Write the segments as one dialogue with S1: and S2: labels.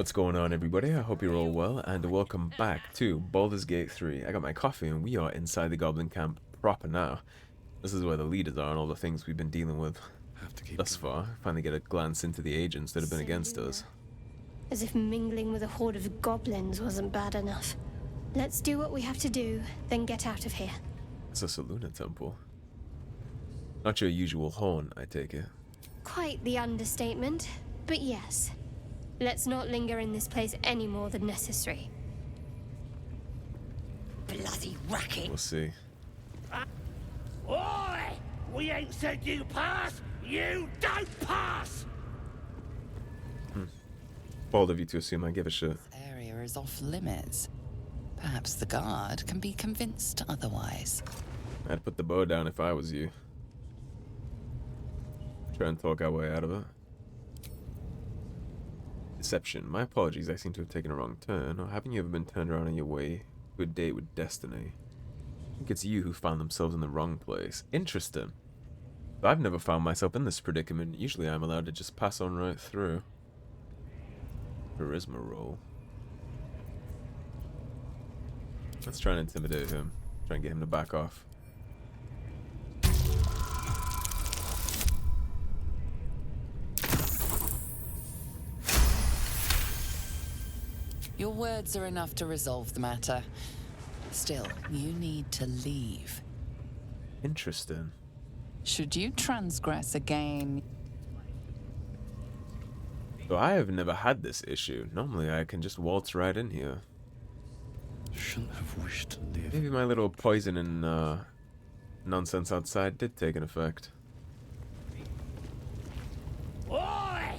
S1: What's going on, everybody? I hope you're all well, and welcome back to Baldur's Gate 3. I got my coffee, and we are inside the Goblin camp proper now. This is where the leaders are and all the things we've been dealing with thus far. Finally get a glance into the agents that have been against us.
S2: As if mingling with a horde of goblins wasn't bad enough. Let's do what we have to do, then get out of here.
S1: It's a Saluna temple. Not your usual horn, I take it.
S2: Quite the understatement, but yes. Let's not linger in this place any more than necessary.
S3: Bloody racket!
S1: We'll see.
S4: Oi! We ain't said you pass! You don't pass!
S1: Bold of you to assume I give a shit.
S3: This area is off limits. Perhaps the guard can be convinced otherwise.
S1: I'd put the bow down if I was you. Try and talk our way out of it. Deception. My apologies, I seem to have taken a wrong turn. Or haven't you ever been turned around on your way to a date with destiny? I think it's you who found themselves in the wrong place. Interesting. But I've never found myself in this predicament. Usually I'm allowed to just pass on right through. Charisma roll. Let's try and intimidate him. Try and get him to back off.
S3: Your words are enough to resolve the matter. Still, you need to leave.
S1: Interesting.
S3: Should you transgress again...
S1: So I have never had this issue. Normally I can just waltz right in here.
S5: Shouldn't have wished to live.
S1: Maybe my little poison and nonsense outside did take an effect.
S4: Oi!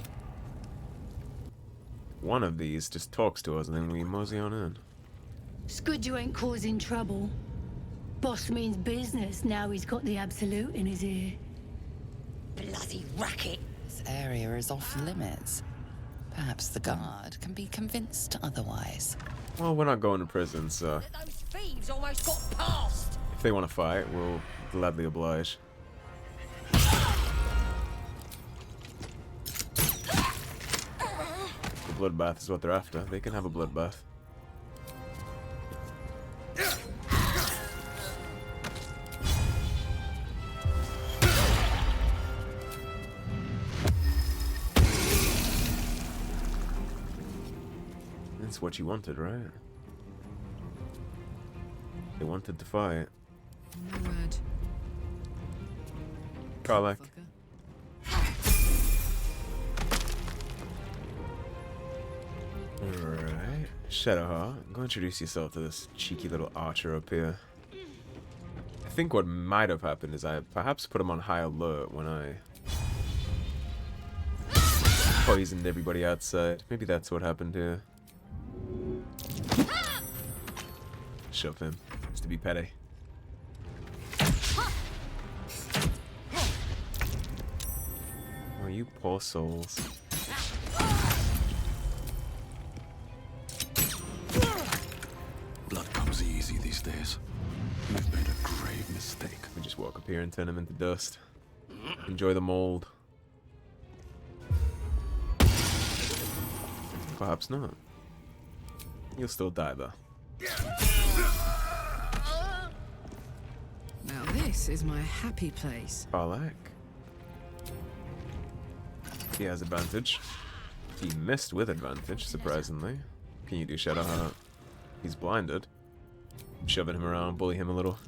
S1: One of these just talks to us and then we mosey on in.
S6: It's good you ain't causing trouble. Boss means business now he's got the absolute in his ear.
S3: Bloody racket! This area is off limits. Perhaps the guard can be convinced otherwise.
S1: Well, we're not going to prison, so
S3: Those thieves almost got past!
S1: if they want to fight, we'll gladly oblige. The bloodbath is what they're after. They can have a bloodbath. That's what you wanted, right? They wanted to fight.
S7: Word.
S1: Karlak. Alright. Shadowheart, go introduce yourself to this cheeky little archer up here. I think what might have happened is I perhaps put him on high alert when I poisoned everybody outside. Maybe that's what happened here. Shove him, just to be petty. Oh, you poor souls.
S5: Blood comes easy these days. We've made a grave mistake.
S1: We just walk up here and turn him into dust. Enjoy the mold. Perhaps not. You'll still die though.
S7: Now this is my happy place.
S1: Karlak. He has advantage. He missed with advantage, surprisingly. Can you do Shadowheart? He's blinded. I'm shoving him around, bully him a little.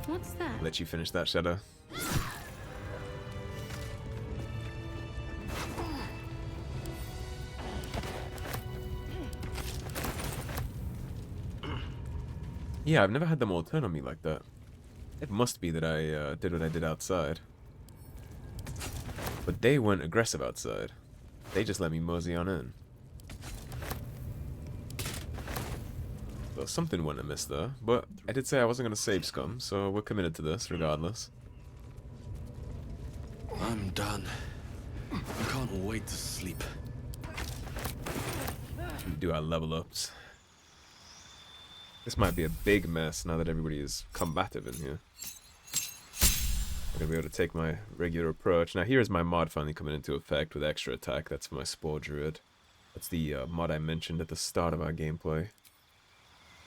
S2: What's that?
S1: Let you finish that, Shadow. Yeah, I've never had them all turn on me like that. It must be that I did what I did outside. But they weren't aggressive outside. They just let me mosey on in. Well, something went amiss there, but I did say I wasn't going to save scum, so we're committed to this regardless.
S5: I'm done. I can't wait to sleep.
S1: We do our level ups. This might be a big mess now that everybody is combative in here. I'm gonna be able to take my regular approach. Now here's my mod finally coming into effect with extra attack. That's for my Spore Druid. That's the mod I mentioned at the start of our gameplay.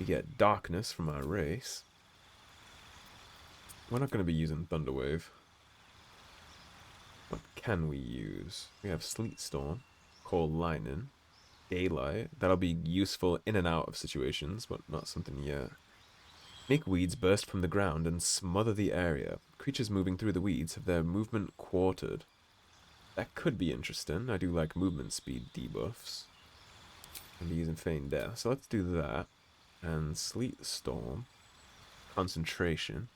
S1: We get Darkness from our race. We're not going to be using Thunderwave. What can we use? We have Sleet Storm, Cold Lightning, Daylight. That'll be useful in and out of situations, but not something yet. Make weeds burst from the ground and smother the area. Creatures moving through the weeds have their movement quartered. That could be interesting. I do like movement speed debuffs. I'll be using Feign Death, so let's do that. And Sleet Storm. Concentration.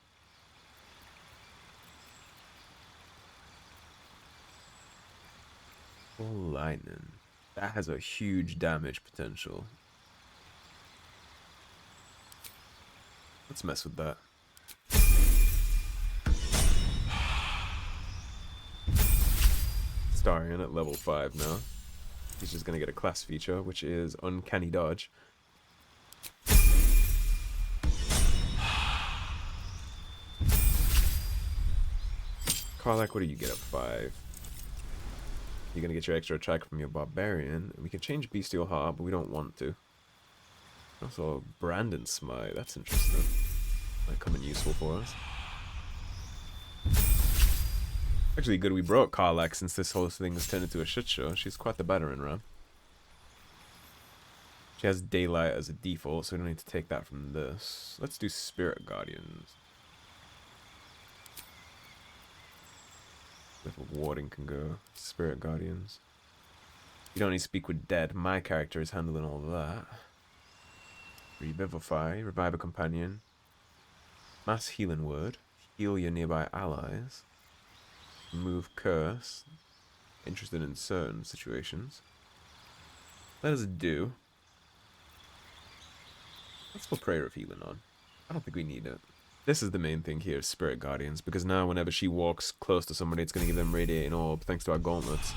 S1: Lightning. That has a huge damage potential. Let's mess with that. Starion at level 5 now. He's just gonna get a class feature, which is Uncanny Dodge. Karlach, what do you get at 5? You're gonna get your extra attack from your Barbarian. We can change Bestial Heart, but we don't want to. Also, Brandon Smite. That's interesting. Might come in useful for us. Actually, good we brought Karlach since this whole thing has turned into a shit show. She's quite the battering ram. She has Daylight as a default, so we don't need to take that from this. Let's do Spirit Guardians. If warding can go. Spirit Guardians. You don't need to speak with dead. My character is handling all of that. Revivify. Revive a companion. Mass Healing Word. Heal your nearby allies. Remove Curse. Interested in certain situations. Let us do. Let's put Prayer of Healing on. I don't think we need it. This is the main thing here, Spirit Guardians, because now whenever she walks close to somebody, it's going to give them Radiating Orb, thanks to our gauntlets.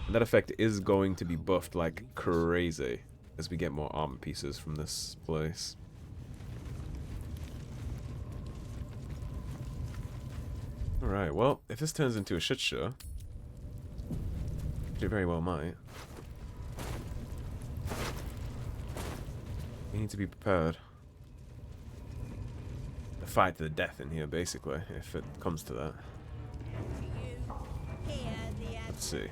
S1: And that effect is going to be buffed like crazy as we get more armor pieces from this place. Alright, well, if this turns into a shit show, which it very well might, we need to be prepared. Fight to the death in here, basically, if it comes to that. Let's see.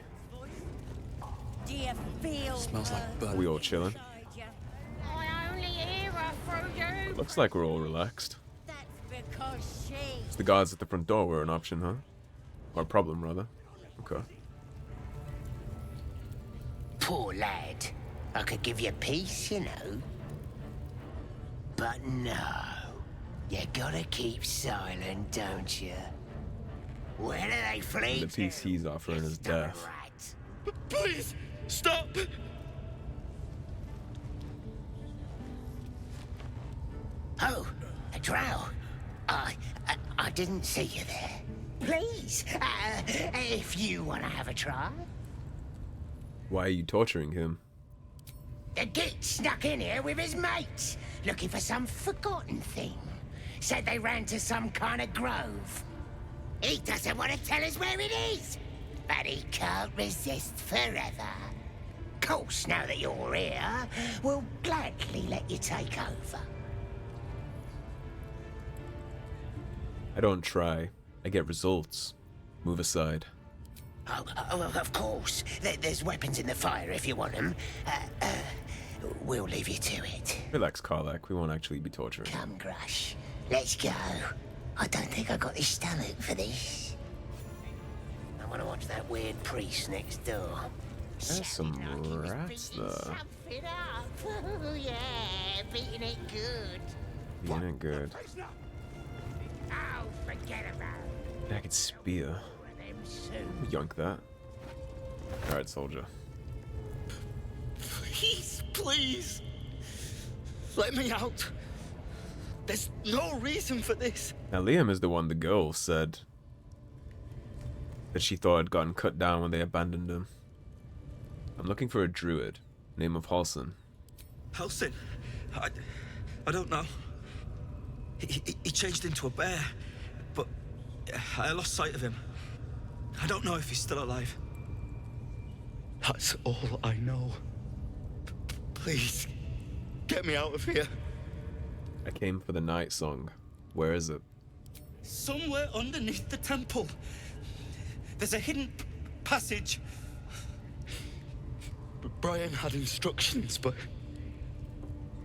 S4: Do you feel
S5: Smells like burnt.
S1: Are we all chilling?
S4: I only hear her through you.
S1: Looks like we're all relaxed.
S4: That's because
S1: It's the guards at the front door were an option, huh? Or a problem, rather. Okay.
S8: Poor lad. I could give you peace, you know. But no. You gotta keep silent, don't you? Where do they flee?
S1: The peace he's offering is death.
S5: Please, stop!
S8: Oh, a drow. I didn't see you there. Please, if you want to have a try.
S1: Why are you torturing him?
S8: The git snuck in here with his mates, looking for some forgotten thing. Said they ran to some kind of grove. He doesn't want to tell us where it is, but he can't resist forever. Course, now that you're here, we'll gladly let you take over.
S1: I don't try. I get results. Move aside.
S8: Oh, of course. There's weapons in the fire if you want them. We'll leave you to it.
S1: Relax, Karlach. We won't actually be torturing.
S8: Come, Grush. Let's go. I don't think I got the stomach for this. I want to watch that weird priest next door.
S1: There's some rats there.
S8: Something up. Oh, yeah, beating it good.
S1: Being it good.
S8: Oh, forget about it.
S1: I could spear.
S8: Them soon.
S1: Yoink that. Alright, soldier.
S5: Please, please. Let me out. There's no reason for this.
S1: Now, Liam is the one the girl said that she thought had gotten cut down when they abandoned him. I'm looking for a druid. Name of Halsin.
S5: Halsin? I don't know. He changed into a bear, but I lost sight of him. I don't know if he's still alive. That's all I know. Please, get me out of here.
S1: I came for the night song. Where is it?
S5: Somewhere underneath the temple. There's a hidden passage. Brian had instructions, but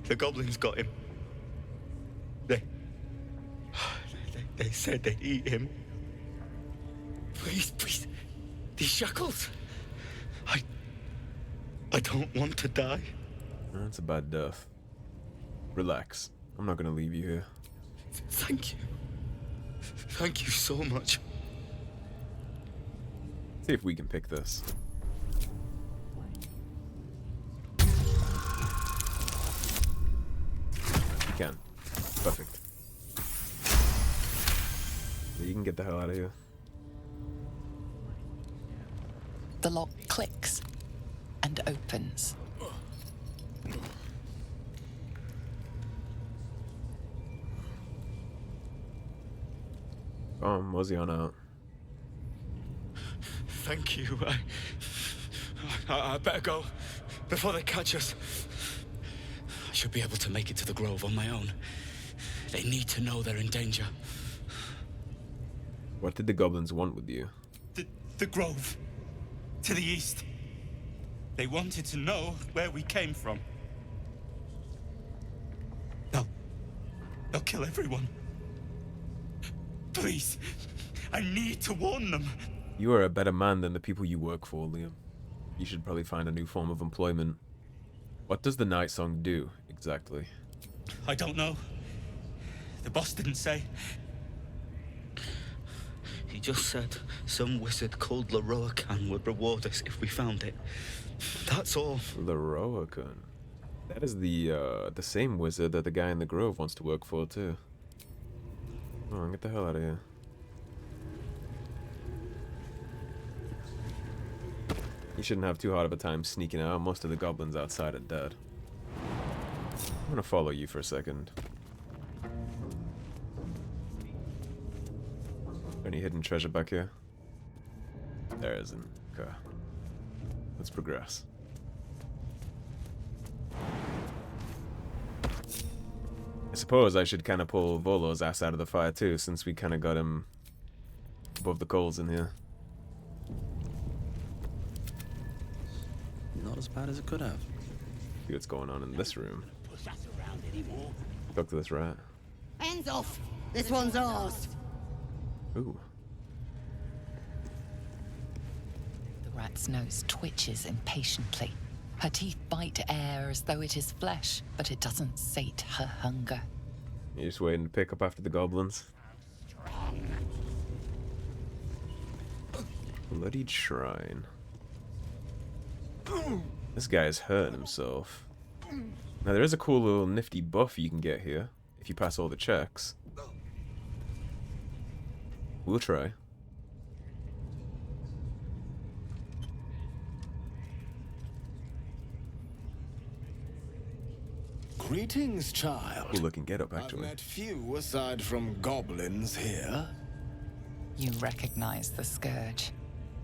S5: the goblins got him. They said they'd eat him. Please, these shackles. I don't want to die.
S1: That's a bad death. Relax. I'm not gonna leave you here.
S5: Thank you. Thank you so much.
S1: See if we can pick this. You can. Perfect. You can get the hell out of here.
S3: The lock clicks and opens.
S1: Mosey on out.
S5: Thank you. I better go before they catch us. I should be able to make it to the Grove on my own. They need to know they're in danger.
S1: What did the goblins want with you?
S9: The Grove. To the east. They wanted to know where we came from. They'll kill everyone. Please, I need to warn them.
S1: You are a better man than the people you work for, Liam. You should probably find a new form of employment. What does the night song do, exactly?
S9: I don't know. The boss didn't say.
S5: He just said some wizard called Loroakan would reward us if we found it. That's all.
S1: Loroakan. That is the same wizard that the guy in the Grove wants to work for, too. Come on, get the hell out of here. You shouldn't have too hard of a time sneaking out. Most of the goblins outside are dead. I'm gonna follow you for a second. Any hidden treasure back here? There isn't. Okay. Let's progress. I suppose I should kind of pull Volo's ass out of the fire too, since we kind of got him above the coals in here.
S10: Not as bad as it could have.
S1: See what's going on in this room. Talk to this rat.
S11: Hands off! This one's ours!
S1: Ooh.
S3: The rat's nose twitches impatiently. Her teeth bite air as though it is flesh, but it doesn't sate her hunger.
S1: You're just waiting to pick up after the goblins? Bloodied shrine. This guy is hurting himself. Now there is a cool little nifty buff you can get here, if you pass all the checks. We'll try.
S12: Greetings, child.
S1: Cool looking getup, actually.
S12: I've met few aside from goblins here.
S3: You recognize the scourge.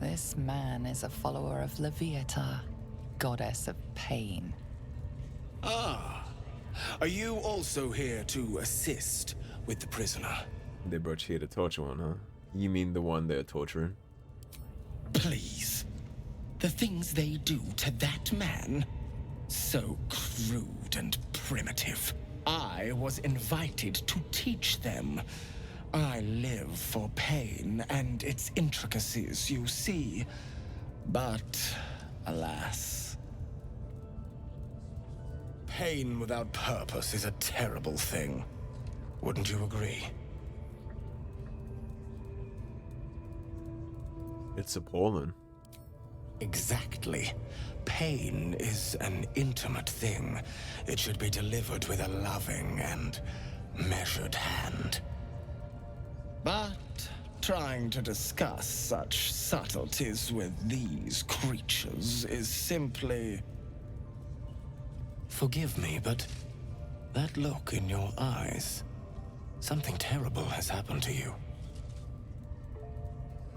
S3: This man is a follower of Loviatar, goddess of pain.
S12: Ah, are you also here to assist with the prisoner?
S1: They brought you here to torture one, huh? You mean the one they're torturing?
S12: Please. The things they do to that man? So crude and primitive. I was invited to teach them. I live for pain and its intricacies, you see. But, alas. Pain without purpose is a terrible thing. Wouldn't you agree?
S1: It's appalling.
S12: Exactly. Pain is an intimate thing. It should be delivered with a loving and measured hand. But trying to discuss such subtleties with these creatures is simply... Forgive me, but that look in your eyes, something terrible has happened to you.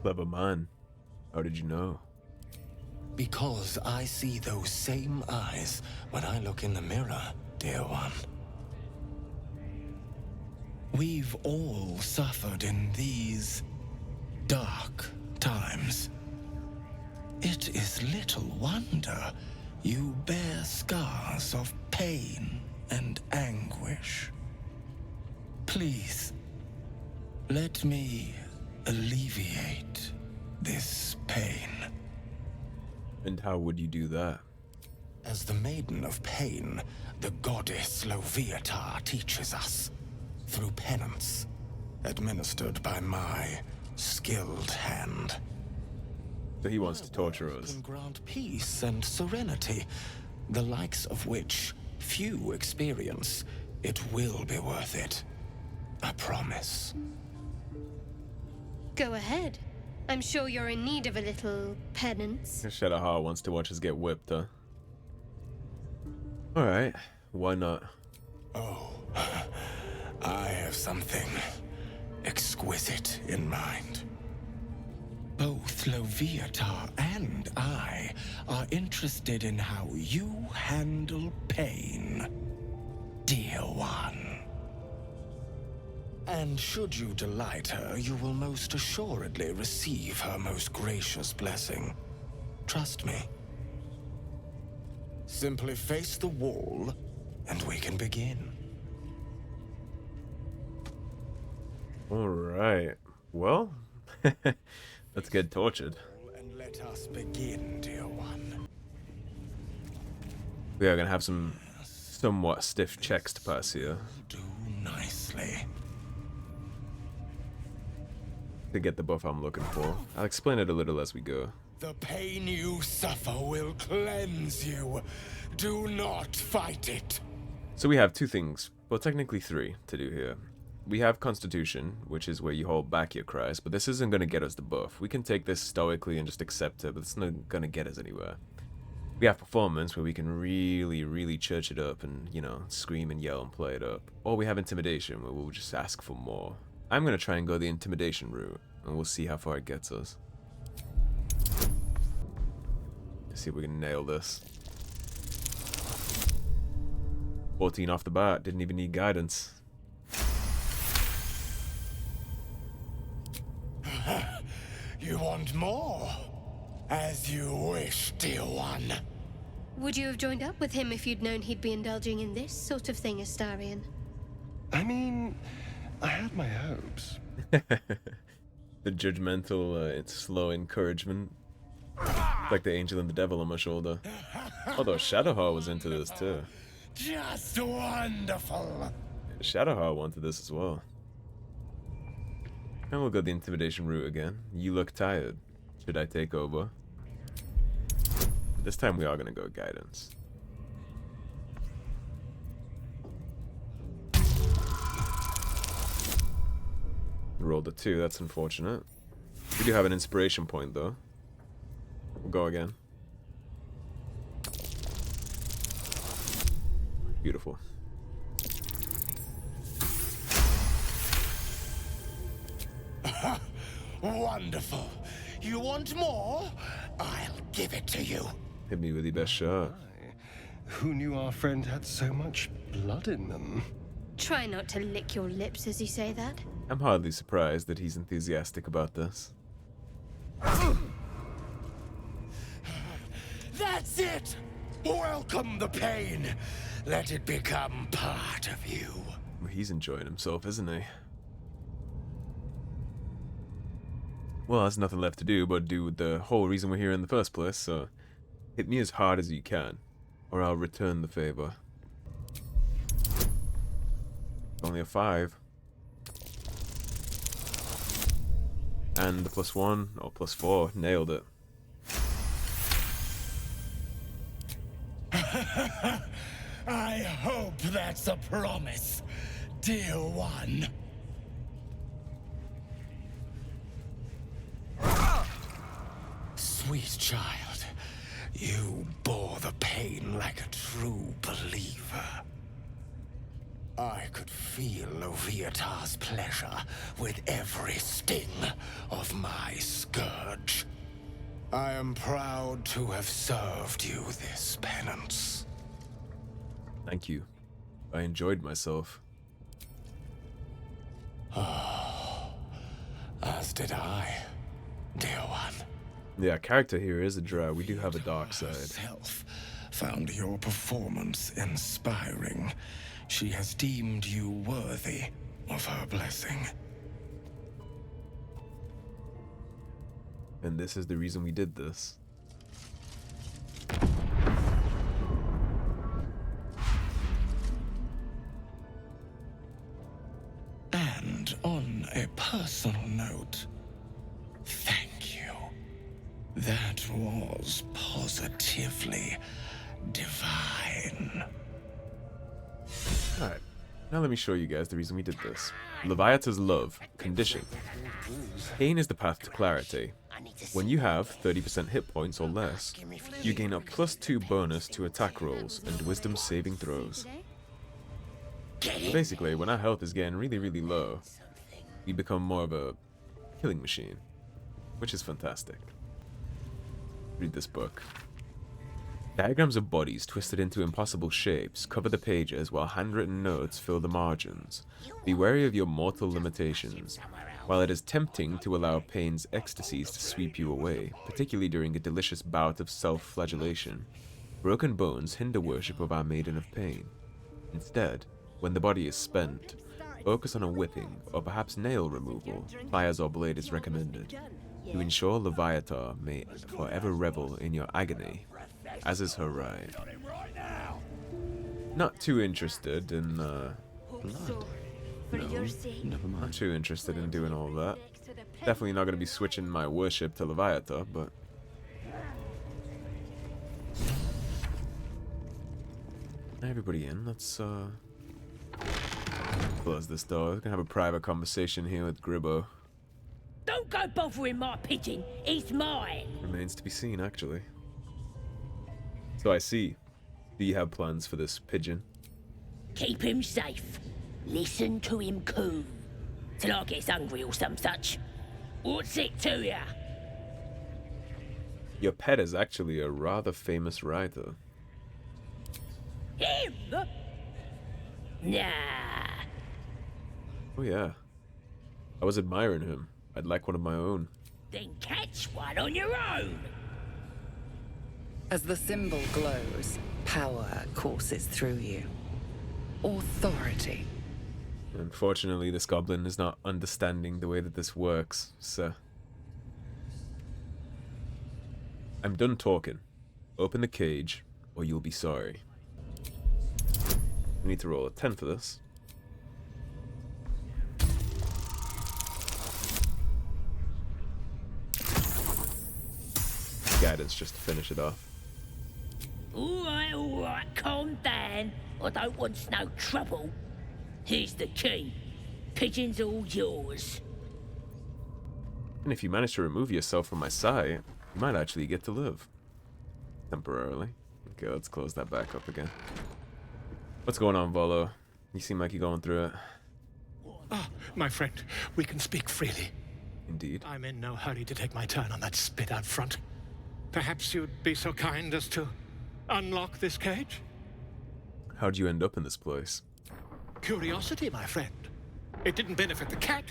S1: Clever man. How did you know?
S12: Because I see those same eyes when I look in the mirror, dear one. We've all suffered in these dark times. It is little wonder you bear scars of pain and anguish. Please, let me alleviate this pain.
S1: And how would you do that?
S12: As the Maiden of Pain, the goddess Loviatar teaches us, through penance, administered by my skilled hand.
S1: So he wants to torture us.
S12: Can grant peace and serenity, the likes of which few experience. It will be worth it. I promise.
S2: Go ahead. I'm sure you're in need of a little penance.
S1: Shadowheart wants to watch us get whipped, huh? Alright, why not?
S12: Oh, I have something exquisite in mind. Both Loviatar and I are interested in how you handle pain, dear one. And should you delight her, you will most assuredly receive her most gracious blessing. Trust me. Simply face the wall, and we can begin.
S1: Alright. Well, let's get tortured.
S12: And let us begin, dear one.
S1: We are gonna have some somewhat stiff checks to pass here.
S12: Do nicely.
S1: To get the buff I'm looking for. I'll explain it a little as we go.
S12: The pain you suffer will cleanse you. Do not fight it.
S1: So we have two things, well technically three, to do here. We have Constitution, which is where you hold back your cries, but this isn't going to get us the buff. We can take this stoically and just accept it, but it's not going to get us anywhere. We have Performance, where we can really church it up and, you know, scream and yell and play it up. Or we have Intimidation, where we'll just ask for more. I'm going to try and go the Intimidation route, and we'll see how far it gets us. Let's see if we can nail this. 14 off the bat, didn't even need guidance.
S12: You want more? As you wish, dear one.
S2: Would you have joined up with him if you'd known he'd be indulging in this sort of thing, Astarion?
S10: I mean, I had my hopes.
S1: The judgmental, slow encouragement. Like the angel and the devil on my shoulder. Although Shadowheart was into this too.
S12: Just wonderful.
S1: Shadowheart wanted this as well. And we'll go the Intimidation route again. You look tired. Should I take over? This time we are going to go Guidance. Rolled a 2, that's unfortunate. We do have an Inspiration point though. We'll go again. Beautiful.
S12: Wonderful. You want more? I'll give it to you.
S1: Hit me with your best shot.
S10: Who knew our friend had so much blood in them?
S2: Try not to lick your lips as you say that.
S1: I'm hardly surprised that he's enthusiastic about this.
S12: That's it! Welcome the pain. Let it become part of you.
S1: He's enjoying himself, isn't he? Well, there's nothing left to do but do the whole reason we're here in the first place, so hit me as hard as you can, or I'll return the favor. Only a 5. And the +1, or +4, nailed it.
S12: I hope that's a promise, dear one. Sweet child, you bore the pain like a true believer. I could feel Loviatar's pleasure with every sting of my scourge. I am proud to have served you this penance.
S1: Thank you. I enjoyed myself.
S12: Oh, as did I, dear one.
S1: Yeah, character here is a drow. We do have a dark side.
S12: Herself found your performance inspiring. She has deemed you worthy of her blessing.
S1: And this is the reason we did this.
S12: And on a personal note, thank you. That was positively divine.
S1: Alright, now let me show you guys the reason we did this. Loviatar's love. Condition. Pain is the path to clarity. When you have 30% hit points or less, you gain a +2 bonus to attack rolls and wisdom saving throws. Basically, when our health is getting really, really low, we become more of a killing machine, which is fantastic. Read this book. Diagrams of bodies twisted into impossible shapes cover the pages while handwritten notes fill the margins. Be wary of your mortal limitations. While it is tempting to allow pain's ecstasies to sweep you away, particularly during a delicious bout of self-flagellation, broken bones hinder worship of our Maiden of Pain. Instead, when the body is spent, focus on a whipping or perhaps nail removal. Pliers or blade is recommended. To ensure Loviatar may forever revel in your agony, as is her right. Not too interested in, blood. No, never mind. Not too interested in doing all that. Definitely not going to be switching my worship to Loviatar, but... Everybody in, let's, close this door. We're going to have a private conversation here with Gribbo.
S4: Don't go bothering my pigeon. It's mine.
S1: Remains to be seen, actually. So I see. Do you have plans for this pigeon?
S4: Keep him safe. Listen to him coo. Till I gets hungry or some such. What's it to ya?
S1: Your pet is actually a rather famous writer.
S4: Him? Nah.
S1: Oh yeah. I was admiring him. I'd like one of my own.
S4: Then catch one on your own.
S3: As the symbol glows, power courses through you. Authority.
S1: Unfortunately, this goblin is not understanding the way that this works, so... I'm done talking. Open the cage, or you'll be sorry. We need to roll a 10 for this. Guidance just to finish it off.
S4: All right, calm down. I don't want no trouble. Here's the key. Pigeon's all yours.
S1: And if you manage to remove yourself from my sight, you might actually get to live. Temporarily. Okay, let's close that back up again. What's going on, Volo? You seem like you're going through it.
S13: Ah, my friend, we can speak freely.
S1: Indeed.
S13: I'm in no hurry to take my turn on that spit out front. Perhaps you'd be so kind as to unlock this cage?
S1: How'd you end up in this place?
S13: Curiosity, my friend. It didn't benefit the cat,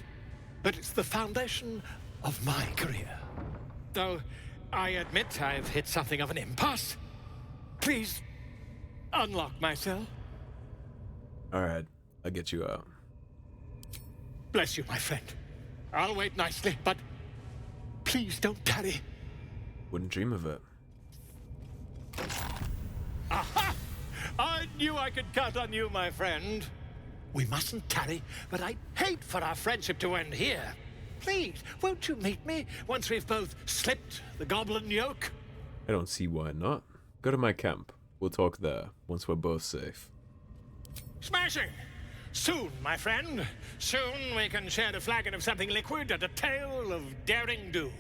S13: but it's the foundation of my career. Though, I admit I've hit something of an impasse. Please, unlock my cell.
S1: Alright, I'll get you out.
S13: Bless you, my friend. I'll wait nicely, but please don't tarry.
S1: Wouldn't dream of it.
S13: Aha! I knew I could count on you, my friend. We mustn't tarry, but I'd hate for our friendship to end here. Please, won't you meet me once we've both slipped the goblin yoke?
S1: I don't see why not. Go to my camp. We'll talk there, once we're both safe.
S13: Smashing! Soon, my friend. Soon we can share a flagon of something liquid and a tale of daring do.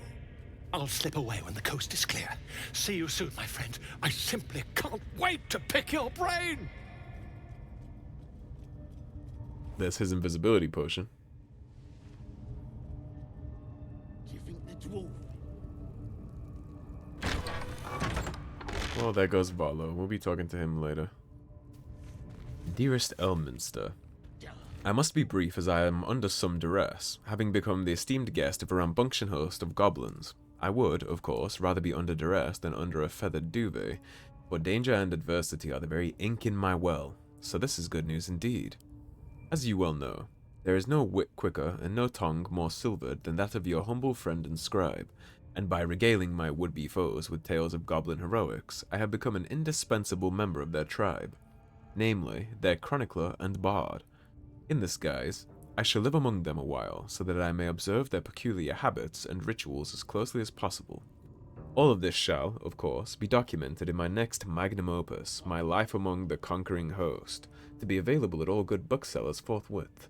S13: I'll slip away when the coast is clear. See you soon, my friend. I simply can't wait to pick your brain!
S1: There's his invisibility potion.
S8: Do you think the dwarf?
S1: Well, there goes Volo. We'll be talking to him later. Dearest Elminster, I must be brief as I am under some duress, having become the esteemed guest of a rambunctious host of goblins. I would, of course, rather be under duress than under a feathered duvet, for danger and adversity are the very ink in my well, so this is good news indeed. As you well know, there is no wit quicker and no tongue more silvered than that of your humble friend and scribe, and by regaling my would-be foes with tales of goblin heroics, I have become an indispensable member of their tribe, namely, their chronicler and bard. In this guise, I shall live among them a while, so that I may observe their peculiar habits and rituals as closely as possible. All of this shall, of course, be documented in my next magnum opus, My Life Among the Conquering Host, to be available at all good booksellers forthwith.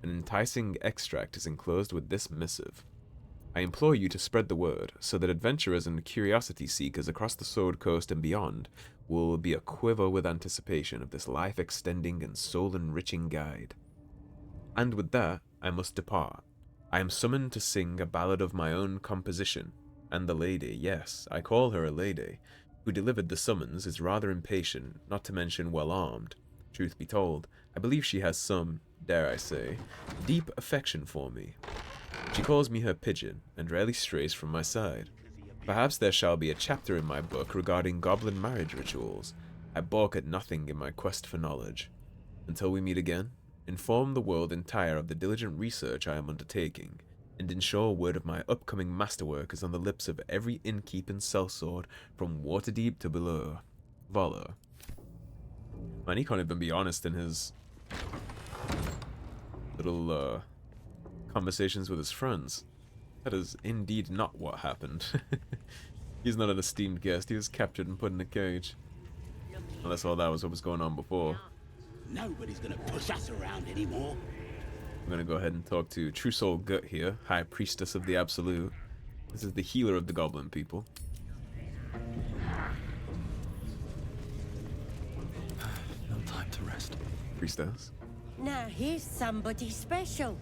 S1: An enticing extract is enclosed with this missive. I implore you to spread the word, so that adventurers and curiosity seekers across the Sword Coast and beyond will be aquiver with anticipation of this life-extending and soul-enriching guide. And with that, I must depart. I am summoned to sing a ballad of my own composition, and the lady, yes, I call her a lady, who delivered the summons is rather impatient, not to mention well-armed. Truth be told, I believe she has some, dare I say, deep affection for me. She calls me her pigeon, and rarely strays from my side. Perhaps there shall be a chapter in my book regarding goblin marriage rituals. I balk at nothing in my quest for knowledge. Until we meet again, inform the world entire of the diligent research I am undertaking, and ensure word of my upcoming masterwork is on the lips of every innkeep and sellsword from Waterdeep to below. Volo. Man, he can't even be honest in his little, conversations with his friends. That is indeed not what happened. He's not an esteemed guest. He was captured and put in a cage. Unless all that was what was going on before.
S8: Nobody's gonna push us around anymore.
S1: I'm gonna go ahead and talk to True Soul Gut here, High Priestess of the Absolute. This is the healer of the goblin people.
S12: No time to rest.
S1: Priestess.
S11: Now here's somebody special.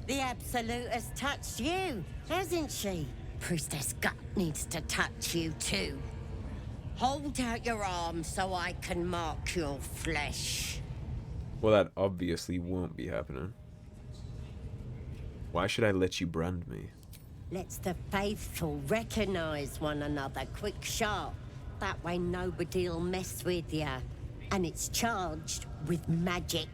S11: The Absolute has touched you, hasn't she? Priestess Gut needs to touch you too. Hold out your arms so I can mark your flesh.
S1: Well, that obviously won't be happening. Why should I let you brand me?
S11: Let's the faithful recognize one another quick sharp. That way nobody'll mess with ya. And it's charged with magic.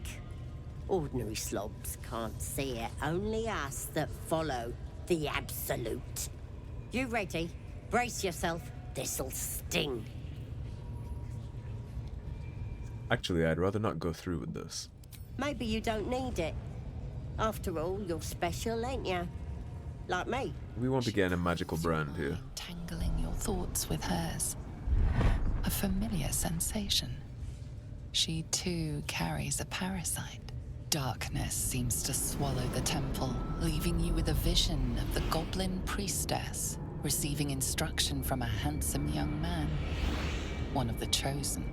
S11: Ordinary slobs can't see it, only us that follow the Absolute. You ready? Brace yourself, this'll sting.
S1: Actually, I'd rather not go through with this.
S11: Maybe you don't need it. After all, you're special, ain't ya? Like me.
S1: We won't be getting a magical brand here.
S3: Tangling your thoughts with hers. A familiar sensation. She too carries a parasite. Darkness seems to swallow the temple, leaving you with a vision of the Goblin Priestess, receiving instruction from a handsome young man, one of the chosen.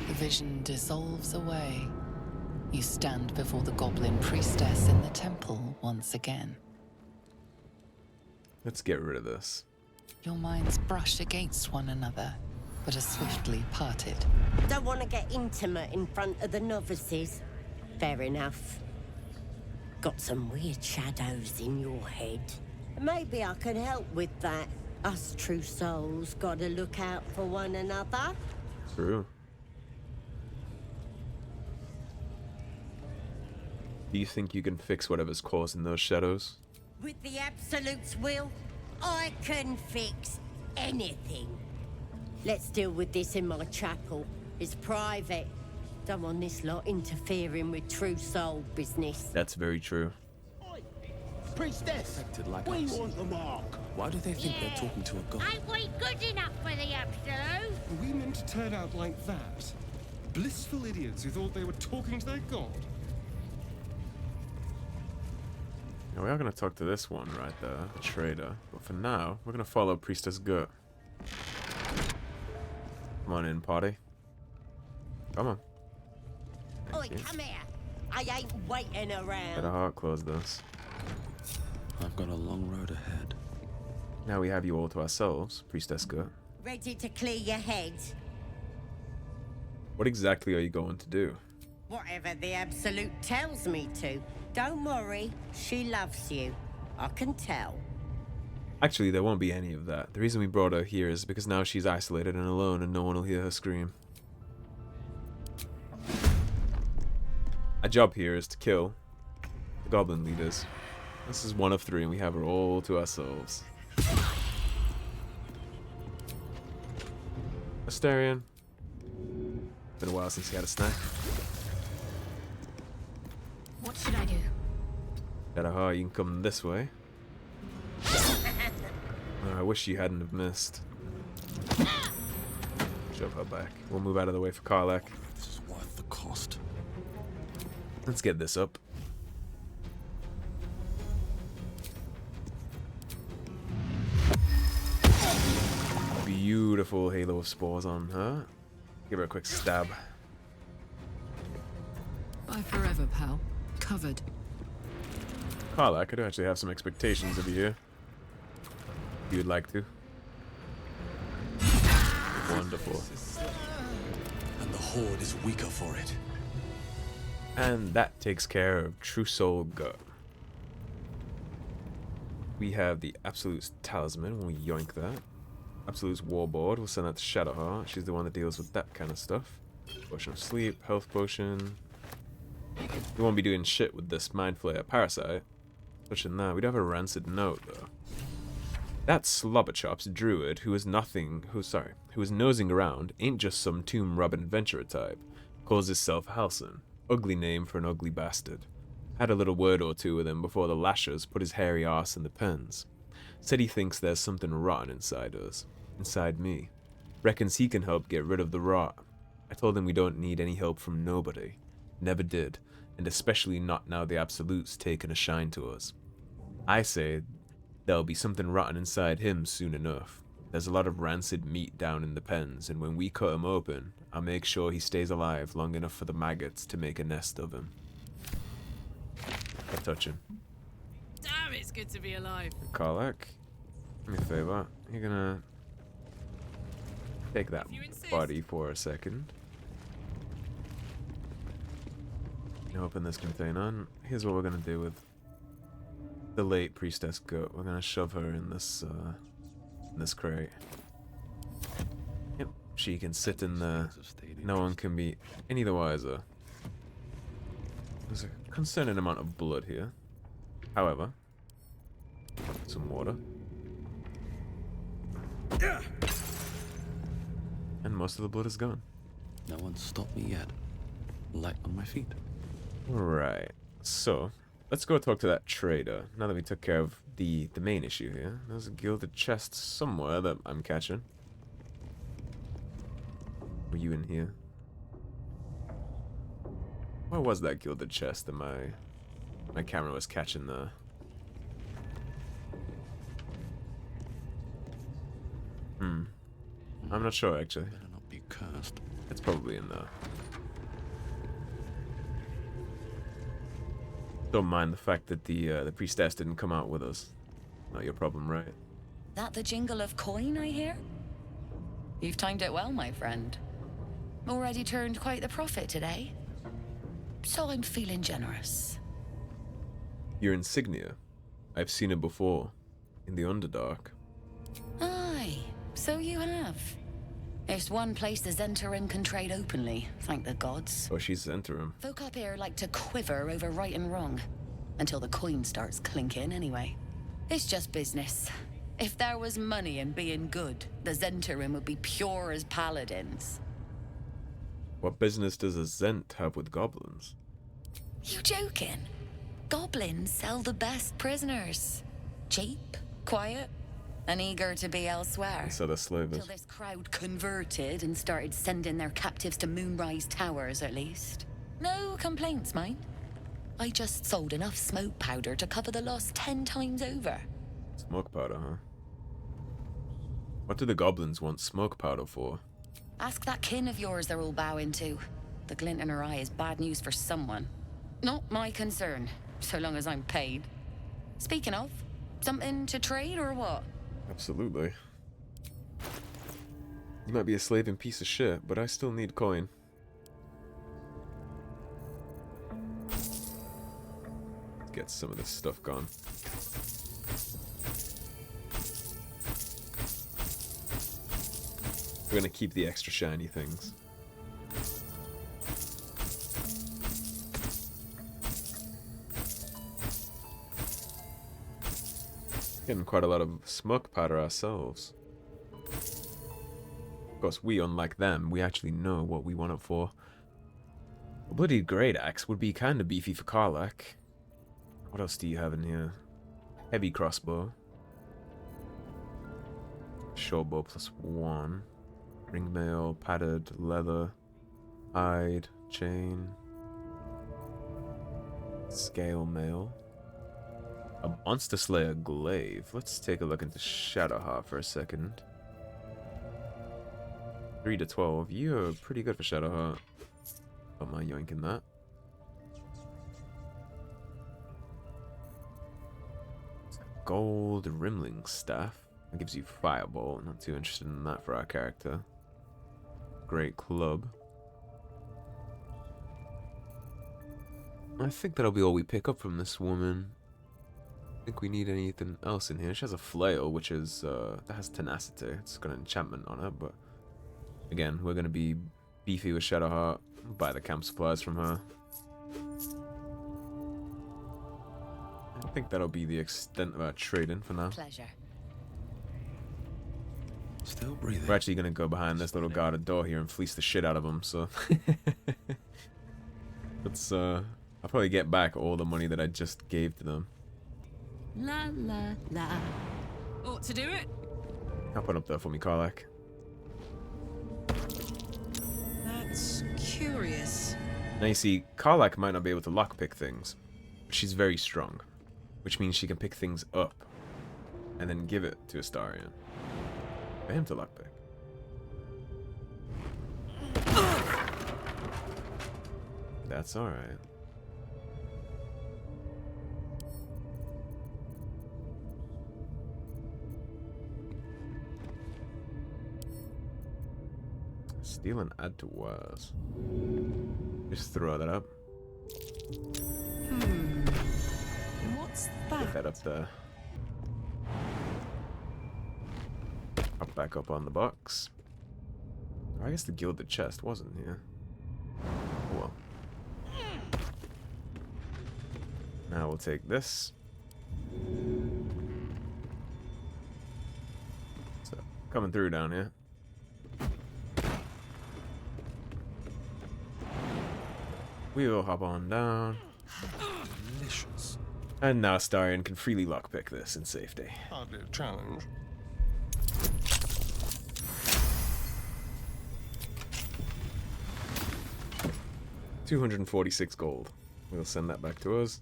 S3: The vision dissolves away. You stand before the Goblin Priestess in the temple once again.
S1: Let's get rid of this.
S3: Your minds brush against one another, but are swiftly parted.
S11: Don't want to get intimate in front of the novices. Fair enough. Got some weird shadows in your head. Maybe I can help with that. Us true souls gotta look out for one another.
S1: True. Do you think you can fix whatever's causing those shadows?
S11: With the Absolute's will, I can fix anything. Let's deal with this in my chapel. It's private. Don't want this lot interfering with true soul business.
S1: That's very true.
S8: Priestess,
S12: Like
S8: we
S12: us.
S8: want the mark.
S12: Why do they think they're talking to a god?
S4: Ain't we good enough for the Absolute?
S10: Are we meant to turn out like that? Blissful idiots who thought they were talking to their god.
S1: Now, we are going to talk to this one right there, the trader. But for now, we're going to follow Priestess Gut. Come on in, party. Come on.
S11: Oi,
S1: Thank you.
S11: come here. I ain't waiting around.
S1: Better hard close this.
S14: I've got a long road ahead.
S1: Now we have you all to ourselves, Priestess Gut.
S11: Ready to clear your head?
S1: What exactly are you going to do?
S11: Whatever the Absolute tells me to. Don't worry, she loves you. I can tell.
S1: Actually, there won't be any of that. The reason we brought her here is because now she's isolated and alone and no one will hear her scream. Our job here is to kill the Goblin leaders. This is one of 3 and we have her all to ourselves. Astarion. Been a while since you had a snack.
S2: What should I do?
S1: Shadowheart, you can come this way. Oh, I wish you hadn't have missed. Shove her back. We'll move out of the way for Karlach.
S14: This is worth the cost.
S1: Let's get this up. Beautiful halo of spores on her. Give her a quick stab.
S7: Bye forever, pal. Covered.
S1: Karlach, I do actually have some expectations of you here. If you would like to. Wonderful.
S14: And the Horde is weaker for it.
S1: And that takes care of True Soul Gut. We have the Absolute's Talisman when we yoink that. Absolute's Warboard, we'll send that to Shadowheart. She's the one that deals with that kind of stuff. Potion of Sleep, Health Potion. We won't be doing shit with this Mind Flayer Parasite. Pushing that. We do have a Rancid Note though. That Slobberchops druid who is nosing around ain't just some tomb-robbing adventurer type. Calls himself Halsin. Ugly name for an ugly bastard. Had a little word or two with him before the lashers put his hairy arse in the pens. Said he thinks there's something rotten inside us. Inside me. Reckons he can help get rid of the rot. I told him we don't need any help from nobody. Never did. And especially not now the Absolute's taken a shine to us. I say there'll be something rotten inside him soon enough. There's a lot of rancid meat down in the pens, and when we cut him open, I'll make sure he stays alive long enough for the maggots to make a nest of him. I'll touch him.
S7: Damn, it's good to be alive.
S1: Karlach, do me a favor. You're gonna take that body for a second. Open this container. And here's what we're gonna do with the late Priestess Gut. We're gonna shove her in this crate. Yep, she can sit in there. No one can be any the wiser. There's a concerning amount of blood here. However, some water. And most of the blood is gone.
S14: No one's stopped me yet. Light on my feet.
S1: Right. So, let's go talk to that trader. Now that we took care of the main issue here. There's a gilded chest somewhere that I'm catching. Were you in here? Where was that gilded chest that my camera was catching the... I'm not sure actually.
S14: Better not be cursed.
S1: It's probably in there. Don't mind the fact that the priestess didn't come out with us. Not your problem, right?
S3: That the jingle of coin I hear? You've timed it well, my friend. Already turned quite the profit today. So I'm feeling generous.
S1: Your insignia. I've seen it before. In the Underdark.
S3: Aye, so you have. There's one place the Zhentarim can trade openly, thank the gods.
S1: Oh, she's Zhentarim.
S3: Folk up here like to quiver over right and wrong. Until the coin starts clinking, anyway. It's just business. If there was money in being good, the Zhentarim would be pure as paladins.
S1: What business does a Zhent have with goblins?
S3: You joking? Goblins sell the best prisoners. Cheap, quiet, and eager to be elsewhere.
S1: So the slavers.
S3: Till this crowd converted and started sending their captives to Moonrise Towers, at least. No complaints, mind. I just sold enough smoke powder to cover the loss 10 times over.
S1: Smoke powder, huh? What do the goblins want smoke powder for?
S3: Ask that kin of yours they're all bowing to. The glint in her eye is bad news for someone. Not my concern, so long as I'm paid. Speaking of, something to trade or what?
S1: Absolutely. You might be a slaving piece of shit, but I still need coin. Let's get some of this stuff gone. We're gonna keep the extra shiny things. Getting quite a lot of smoke powder ourselves. Of course, we, unlike them, we actually know what we want it for. A bloody great axe would be kind of beefy for Karlach. What else do you have in here? Heavy crossbow. Short bow +1. Ring mail, padded leather, hide, chain, scale mail. A Monster Slayer glaive. Let's take a look into Shadowheart for a second. 3 to 12. You're pretty good for Shadowheart. Don't mind yoinking that. Gold Rimling Staff. That gives you Fireball. Not too interested in that for our character. Great club. I think that'll be all we pick up from this woman. I think we need anything else in here. She has a flail, which is that has tenacity. It's got an enchantment on it, but again, we're gonna be beefy with Shadowheart. Buy the camp supplies from her. I think that'll be the extent of our trading for now.
S3: Pleasure.
S14: Still breathing.
S1: We're actually gonna go behind this little guarded door here and fleece the shit out of them. So let's I'll probably get back all the money that I just gave to them.
S7: La la la. Ought to do it.
S1: I'll put up there for me, Karlach.
S7: That's curious.
S1: Now you see, Karlach might not be able to lockpick things, but she's very strong, which means she can pick things up and then give it to Astarion for him to lockpick. That's alright. Steal and add to wares. Just throw that up.
S7: What's that?
S1: Get that up there. Up back up on the box. I guess the gilded chest wasn't here. Oh well. Now we'll take this. So, coming through down here. We will hop on down.
S10: Delicious.
S1: And now Astarion can freely lockpick this in safety.
S10: Hardly a challenge.
S1: $246 gold. We'll send that back to us.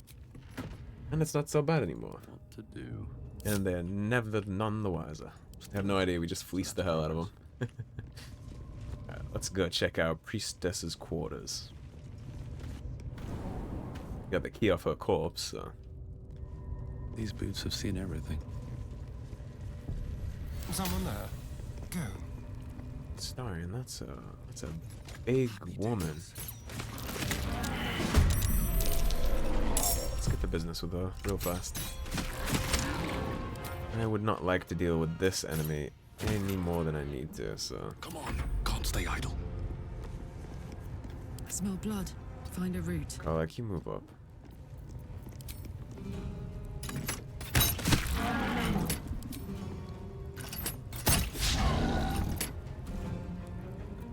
S1: And it's not so bad anymore.
S14: What to do?
S1: And they're never none the wiser. I have no idea, we just fleeced the hell out of them. Alright, let's go check out Priestess's Quarters. Got the key off her corpse, so.
S14: These boots have seen everything.
S10: Someone there. Go.
S1: Astarion, that's a big woman. Let's get to business with her real fast. I would not like to deal with this enemy any more than I need to, so.
S14: Come on, can't stay idle.
S7: Smell blood. Find a route.
S1: Karlach, you move up.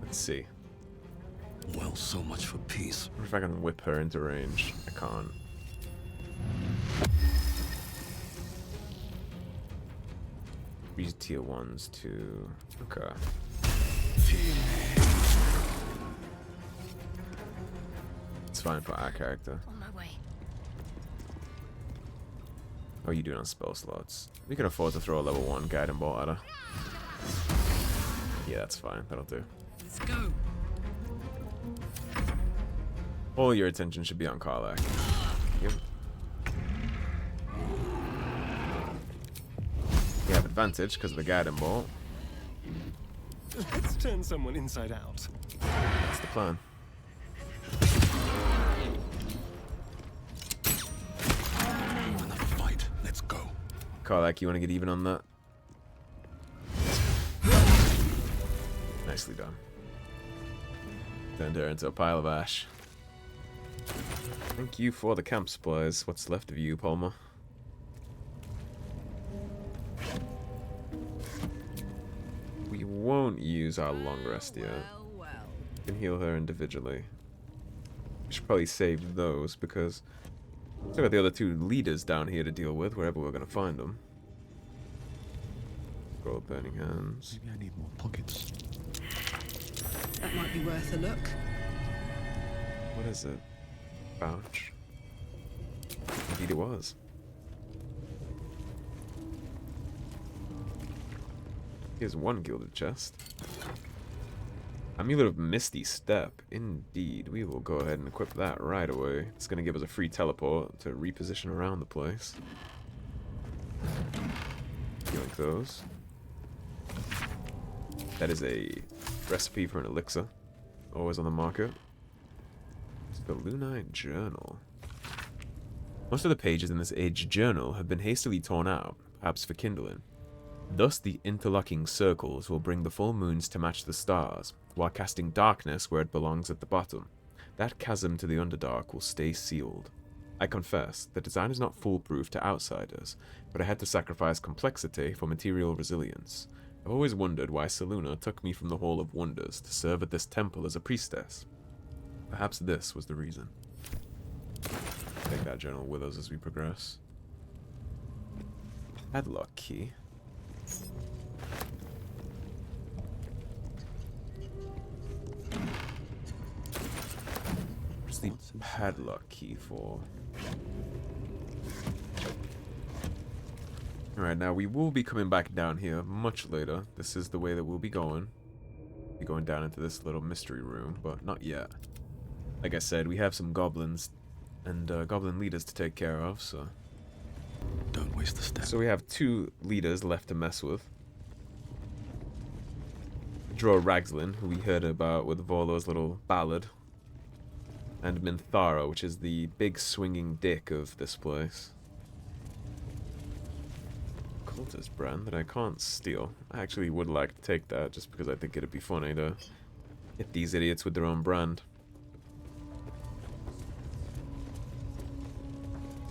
S1: Let's see.
S14: Well, so much for peace.
S1: I wonder if I can whip her into range. I can't. These tier 1s too. Okay. It's fine for our character.
S2: On my way.
S1: How are you doing on spell slots? We can afford to throw a level 1 guiding bolt at her. Yeah, that's fine. That'll do.
S7: Let's go.
S1: All your attention should be on Karlach. Yep. You have advantage because of the guiding bolt.
S10: Let's turn someone inside out.
S1: That's the plan.
S14: Another fight. Let's go.
S1: Karlach, you want to get even on that? Nicely done. Turned her into a pile of ash. Thank you for the camp supplies. What's left of you, Palmer? We won't use our long rest yet. We can heal her individually. We should probably save those because we've still got the other two leaders down here to deal with wherever we're going to find them. Gold burning hands.
S14: Maybe I need more pockets.
S7: That might be worth a look.
S1: What is it? Pouch. Indeed it was. Here's one gilded chest. Amulet of Misty Step. Indeed. We will go ahead and equip that right away. It's going to give us a free teleport to reposition around the place. Like those. That is a recipe for an elixir. Always on the market. It's the Lunite Journal. Most of the pages in this aged journal have been hastily torn out, perhaps for kindling. Thus the interlocking circles will bring the full moons to match the stars, while casting darkness where it belongs at the bottom. That chasm to the Underdark will stay sealed. I confess, the design is not foolproof to outsiders, but I had to sacrifice complexity for material resilience. I've always wondered why Selûne took me from the Hall of Wonders to serve at this temple as a priestess. Perhaps this was the reason. Take that journal with us as we progress. Padlock key. What's the padlock key for? Alright, now we will be coming back down here much later. This is the way that we'll be going. Be going down into this little mystery room, but not yet. Like I said, we have some goblins and goblin leaders to take care of, so...
S14: Don't waste the step.
S1: So we have two leaders left to mess with. Dror Ragzlin, who we heard about with Volo's little ballad. And Minthara, which is the big swinging dick of this place. Cultist brand that I can't steal. I actually would like to take that just because I think it'd be funny to hit these idiots with their own brand.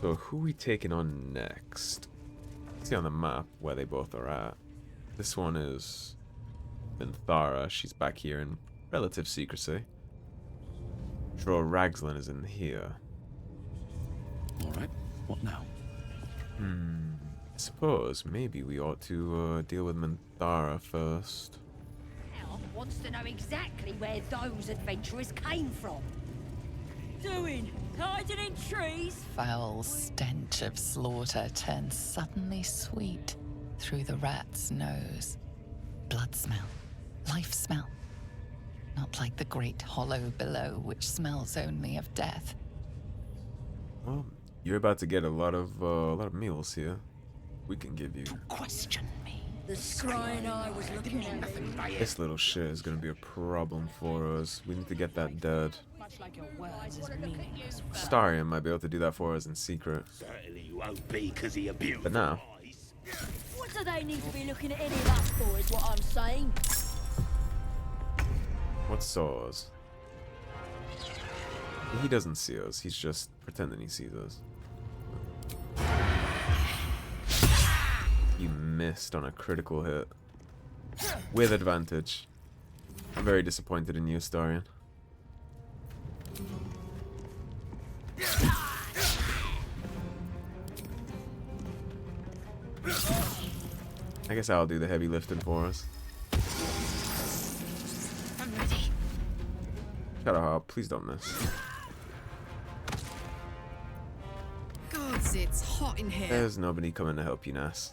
S1: So who are we taking on next? See on the map where they both are at. This one is Minthara. She's back here in relative secrecy. Dror Ragzlin is in here.
S14: Alright, what now?
S1: I suppose maybe we ought to deal with Minthara first.
S4: Now wants to know exactly where those adventurers came from. Doing? Hiding in trees?
S3: Foul stench of slaughter turns suddenly sweet through the rat's nose. Blood smell, life smell. Not like the great hollow below, which smells only of death.
S1: Well, you're about to get a lot of meals here. We can give you.
S3: Question me.
S4: The scrying eye was looking at.
S1: This little shit is gonna be a problem for us. We need to get that dead.
S7: Much like your words is meaningless.
S1: Starion might be able to do that for us in secret.
S8: Certainly you won't be, 'cause of your beautiful
S1: But now,
S8: eyes.
S4: What do they need to be looking at any of us for, is what I'm saying?
S1: what saws? He doesn't see us. He's just pretending he sees us. You missed on a critical hit. With advantage. I'm very disappointed in you, Starion. I guess I'll do the heavy lifting for us.
S7: I'm ready.
S1: Shadowheart, please don't miss.
S7: Gods, it's hot in here.
S1: There's nobody coming to help you, Nas.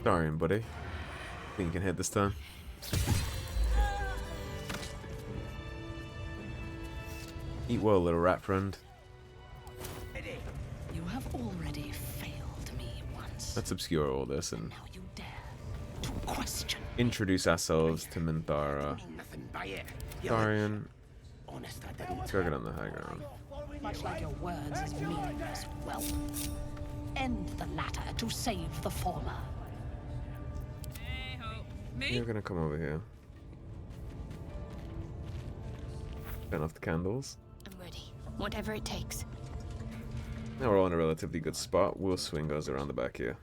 S1: Starion, buddy. Think you can hit this time? Eat well, little rat friend.
S15: You have already failed me once.
S1: Let's obscure all this and
S15: Now you dare to question.
S1: introduce ourselves to Minthara. Starion. Let's go get on the high ground.
S15: Much like your words is meaningless wealth. End the latter to save the former.
S1: You're gonna come over here. Turn off the candles.
S2: I'm ready. Whatever it takes.
S1: Now we're all in a relatively good spot. We'll swing goes around the back here.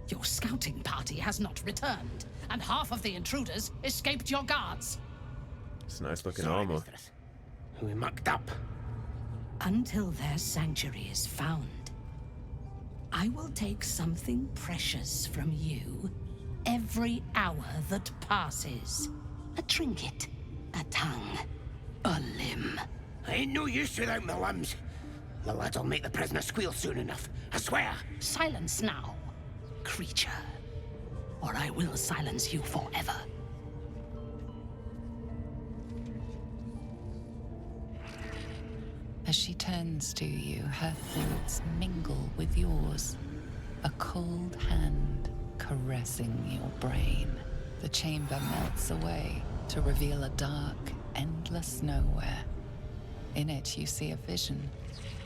S15: Your scouting party has not returned, and half of the intruders escaped your guards.
S1: It's nice looking armor.
S8: We mucked up.
S15: Until their sanctuary is found, I will take something precious from you every hour that passes. A trinket, a tongue, a limb.
S8: I ain't no use without my limbs. The lads'll make the prisoner squeal soon enough, I swear.
S15: Silence now, creature, or I will silence you forever.
S3: As she turns to you, her thoughts mingle with yours. A cold hand caressing your brain. The chamber melts away to reveal a dark, endless nowhere. In it, you see a vision.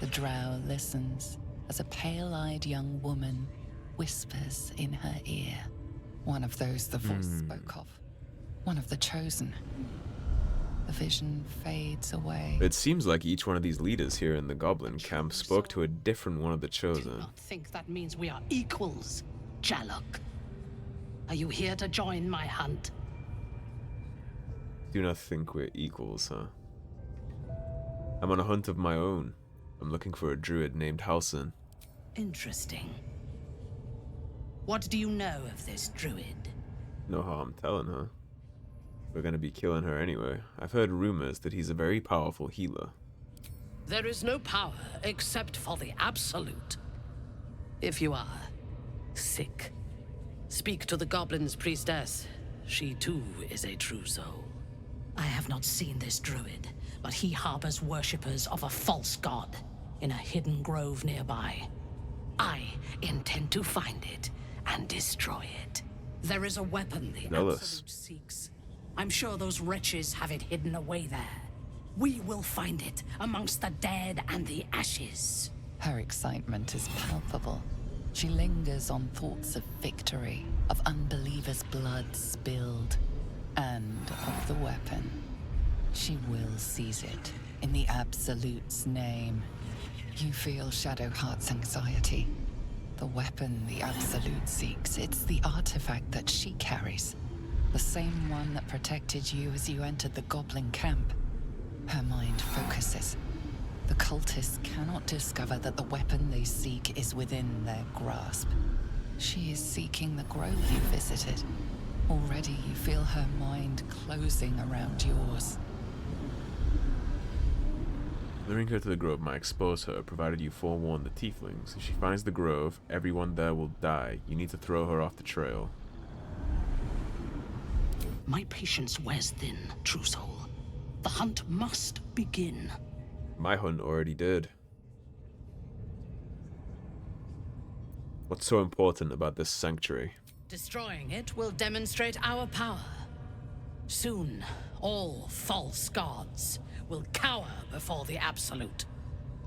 S3: The drow listens as a pale-eyed young woman whispers in her ear. One of those the voice spoke of. One of the chosen. The vision fades away.
S1: It seems like each one of these leaders here in the Goblin camp spoke to a different one of the chosen.
S15: Do not think that means we are equals, Jaluk. Are you here to join my hunt?
S1: Do not think we're equals, huh? I'm on a hunt of my own. I'm looking for a druid named Halsin.
S15: Interesting. What do you know of this druid?
S1: No harm telling her. We're gonna be killing her anyway. I've heard rumors that he's a very powerful healer.
S15: There is no power except for the absolute. If you are sick, speak to the Goblin's priestess. She too is a true soul. I have not seen this druid, but he harbors worshippers of a false god in a hidden grove nearby. I intend to find it and destroy it. There is a weapon the Absolute seeks. I'm sure those wretches have it hidden away there. We will find it amongst the dead and the ashes.
S3: Her excitement is palpable. She lingers on thoughts of victory, of unbelievers' blood spilled, and of the weapon. She will seize it, in the Absolute's name. You feel Shadowheart's anxiety. The weapon the Absolute seeks, it's the artifact that she carries. The same one that protected you as you entered the Goblin camp. Her mind focuses. The cultists cannot discover that the weapon they seek is within their grasp. She is seeking the grove you visited. Already you feel her mind closing around yours.
S1: Luring her to the grove might expose her, provided you forewarn the tieflings. If she finds the grove, everyone there will die. You need to throw her off the trail.
S15: My patience wears thin, true soul. The hunt must begin.
S1: My hunt already did. What's so important about this sanctuary?
S15: Destroying it will demonstrate our power. Soon, all false gods will cower before the Absolute.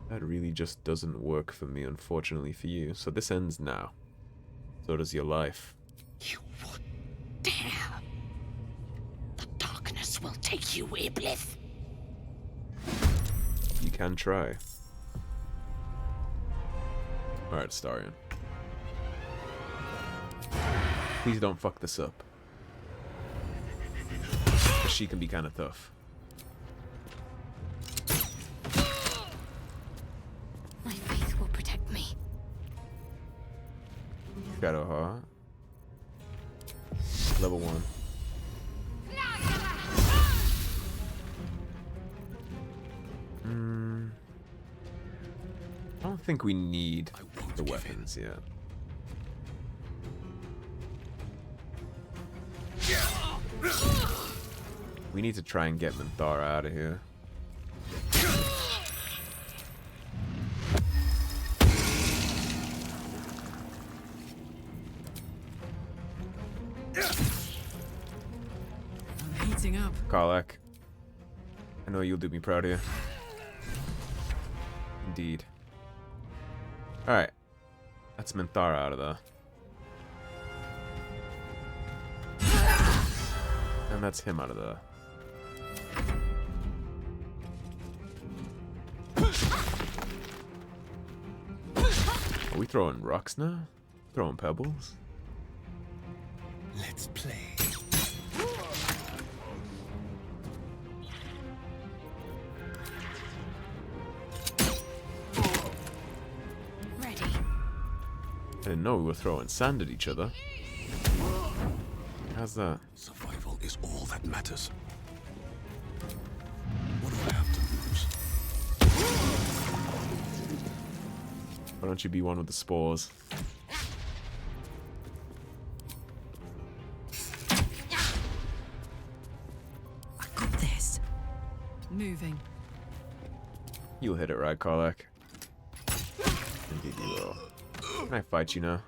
S1: That really just doesn't work for me, unfortunately for you. So this ends now. So does your life.
S15: You would dare. The darkness will take you, Iblis.
S1: You can try. Alright, Starion. Please don't fuck this up. 'Cause she can be kind of tough.
S2: My faith will protect me.
S1: Shadowheart. Level 1. I don't think we need the weapons yet. We need to try and get Minthara out of here.
S7: I'm heating up.
S1: Karlach, I know you'll do me proud here. Indeed. Alright. That's Minthara out of there. And that's him out of there. Are we throwing rocks now? Throwing pebbles?
S12: Let's play.
S2: Ready.
S1: I didn't know we were throwing sand at each other. How's that?
S14: Survival is all that matters. What do I have to lose?
S1: Why don't you be one with the spores?
S7: I got this. Moving.
S1: You'll hit it right, Karlach. Indeed you will. Can I fight you now?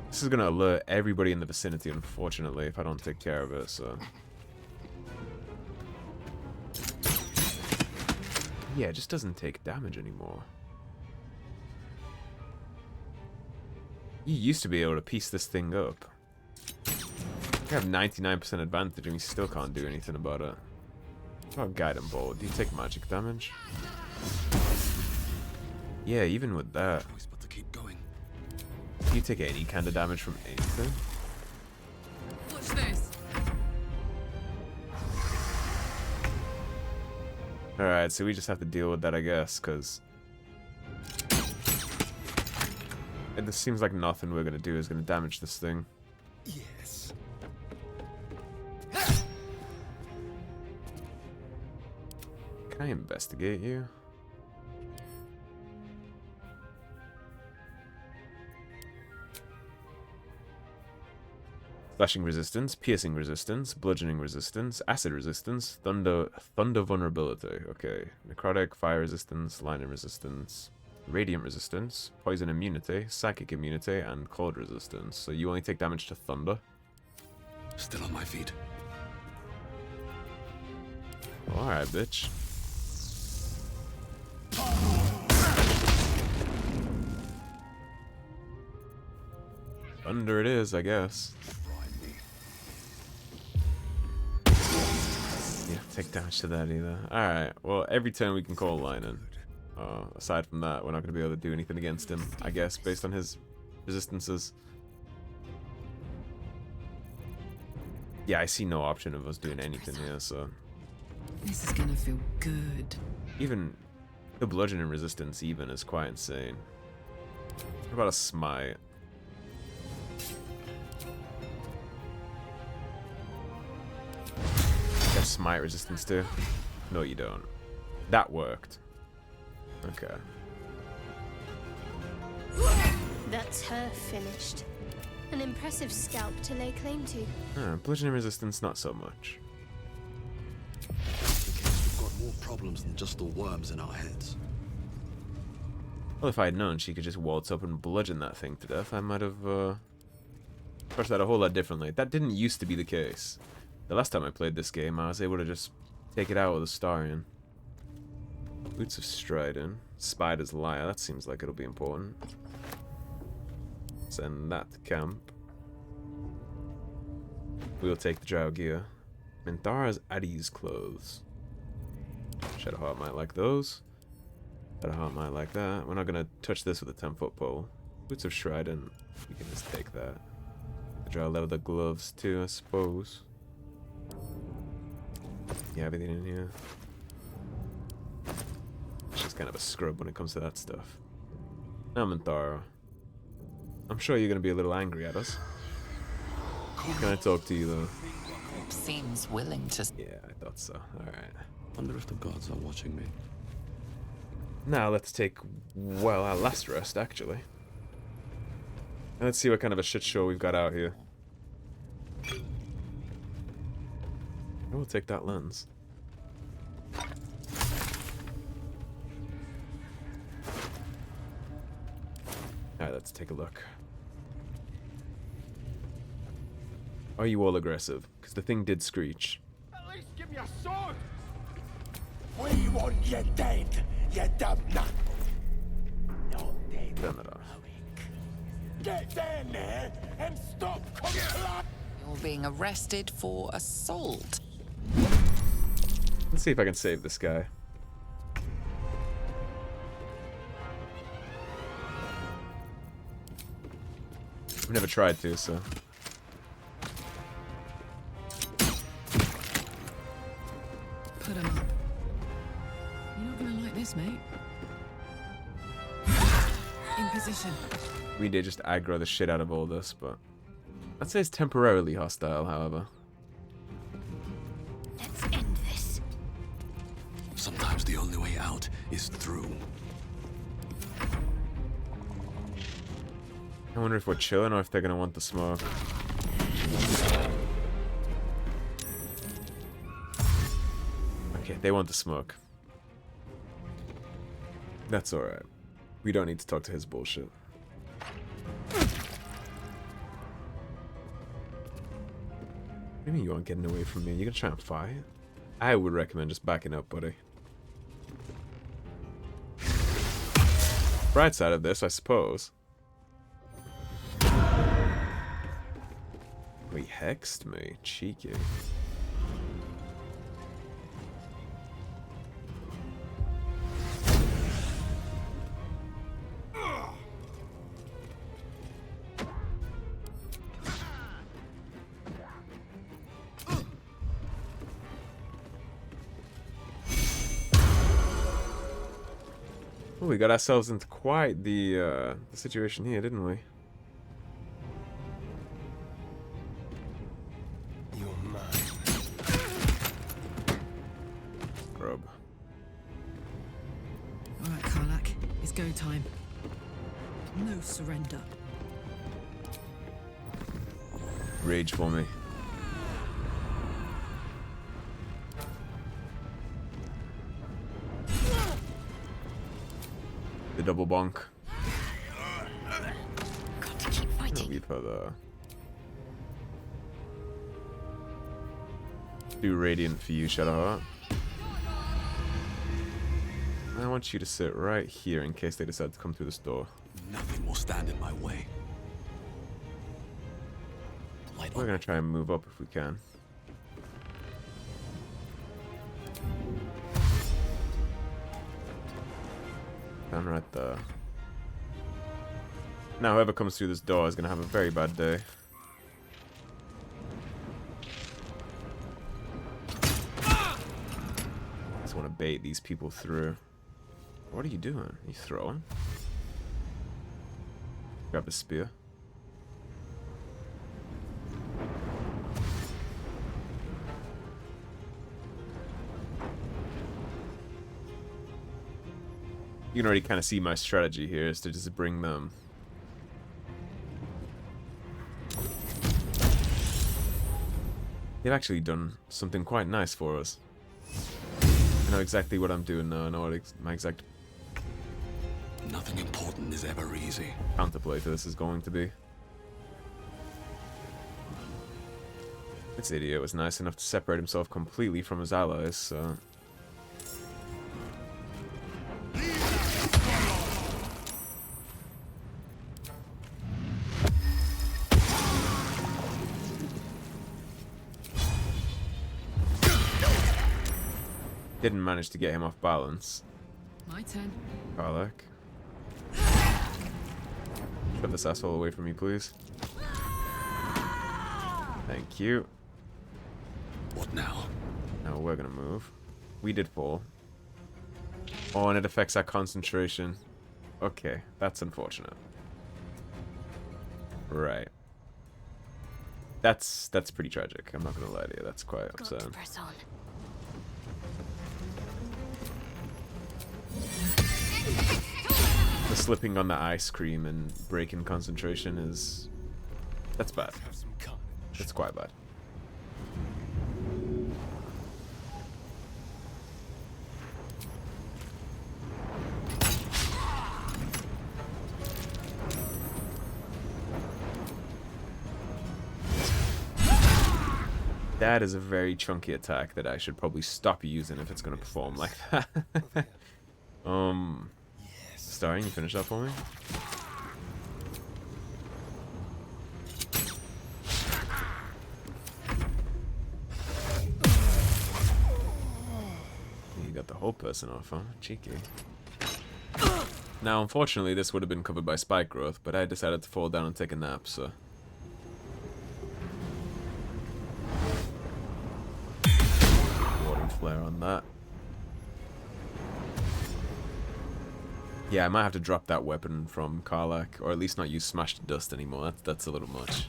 S1: This is gonna alert everybody in the vicinity, unfortunately, if I don't take care of it, so... Yeah, it just doesn't take damage anymore. You used to be able to piece this thing up. You have 99% advantage and you still can't do anything about it. What about Guiding Bolt? Do you take magic damage? Yeah, even with that. Do you take any kind of damage from anything?
S7: Watch this.
S1: Alright, so we just have to deal with that, I guess, because... It seems like nothing we're gonna do is gonna damage this thing.
S12: Yes.
S1: Can I investigate you? Slashing resistance, piercing resistance, bludgeoning resistance, acid resistance, thunder vulnerability. Okay. Necrotic, fire resistance, lightning resistance, radiant resistance, poison immunity, psychic immunity, and cold resistance. So you only take damage to thunder.
S14: Still on my feet.
S1: Alright, bitch. Thunder it is, I guess. Yeah, take damage to that either. Alright, well, every turn we can call lightning. Aside from that, we're not going to be able to do anything against him, I guess, based on his resistances. Yeah, I see no option of us doing anything here, so...
S7: This is gonna feel good.
S1: Even the bludgeoning resistance even is quite insane. What about a smite? You have smite resistance too? No, you don't. That worked. Okay.
S2: That's her finished. An impressive scalp to lay claim to.
S1: Bludgeoning resistance, not so much.
S14: We've got more problems than just the worms in our heads.
S1: Well, if I had known she could just waltz up and bludgeon that thing to death, I might have approached that a whole lot differently. That didn't used to be the case. The last time I played this game, I was able to just take it out with a Starion. Boots of Striding, Spider's Lyre, that seems like it'll be important. Send that to camp. We'll take the Drow gear. Minthara's Addy's clothes. Shadowheart might like those. Shadowheart might like that. We're not going to touch this with a 10-foot pole. Boots of Striding, we can just take that. The Drow leather gloves too, I suppose. Yeah, everything in here. She's kind of a scrub when it comes to that stuff. Now, Minthara. I'm sure you're going to be a little angry at us. Can I talk to you, though?
S3: Seems willing to...
S1: Yeah, I thought so. Alright.
S14: Wonder if the gods are watching me.
S1: Now, let's take, well, our last rest, actually. And let's see what kind of a shit show we've got out here. I will take that lens. Alright, let's take a look. Are you all aggressive? Because the thing did screech.
S16: At least give me a sword!
S8: We want you dead, you dumb nut. Not dead.
S1: Turn that off.
S8: Get down there and stop complaining.
S3: You're being arrested for assault.
S1: Let's see if I can save this guy. I've never tried to, so.
S7: Put him up. You're not gonna like this, mate. In position.
S1: We did just aggro the shit out of all this, but I'd say it's temporarily hostile, however.
S2: Let's end this.
S14: Sometimes the only way out is through.
S1: I wonder if we're chilling or if they're gonna want the smoke. Okay, they want the smoke. That's alright. We don't need to talk to his bullshit. What do you mean you aren't getting away from me? You gonna try and fight? I would recommend just backing up, buddy. Bright side of this, I suppose. He hexed me. Cheeky. Oh, we got ourselves into quite the situation here, didn't we?
S7: Alright, Karlak. It's go time. No surrender.
S1: Rage for me. The double bonk.
S2: Got to keep fighting.
S1: Be further. Do radiant for you, Shadowheart. I want you to sit right here in case they decide to come through this door.
S14: Nothing will stand in my way.
S1: We're gonna try and move up if we can. Down right there. Now whoever comes through this door is gonna have a very bad day. Just want to bait these people through. What are you doing? Are you throwing? Grab the spear. You can already kind of see my strategy here is to just bring them. They've actually done something quite nice for us. I know exactly what I'm doing now. I know what my exact
S14: Nothing important is ever easy.
S1: counterplay to this is going to be. This idiot was nice enough to separate himself completely from his allies, so... Didn't manage to get him off balance.
S7: My turn.
S1: Karlak. Put this asshole away from me, please. Thank you.
S14: What now?
S1: Now we're gonna move. We did fall. Oh, and it affects our concentration. Okay, that's unfortunate. Right. That's pretty tragic. I'm not gonna lie to you. That's quite upsetting.
S2: Press on.
S1: The slipping on the ice cream and breaking concentration is... That's bad. It's quite bad. That is a very chunky attack that I should probably stop using if it's going to perform like that. Starring, you finish that for me? You got the whole person off, huh? Cheeky. Now, unfortunately, this would have been covered by spike growth, but I decided to fall down and take a nap, so... Flare on that. Yeah, I might have to drop that weapon from Karlach, or at least not use Smash to Dust anymore. That's a little much.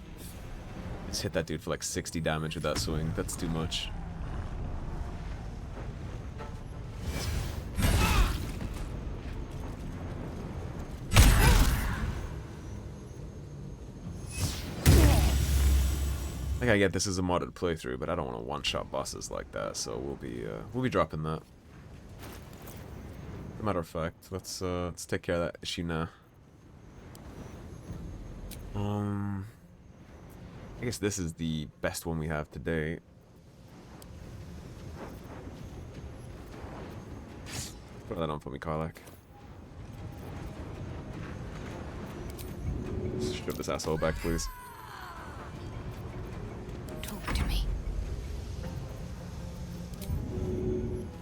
S1: Just hit that dude for like 60 damage with that swing. That's too much. Like, I get this is a modded playthrough, but I don't want to one-shot bosses like that, so we'll be dropping that. As a matter of fact, let's take care of that issue now. I guess this is the best one we have today. Put that on for me, Karlach. Strip this asshole back, please.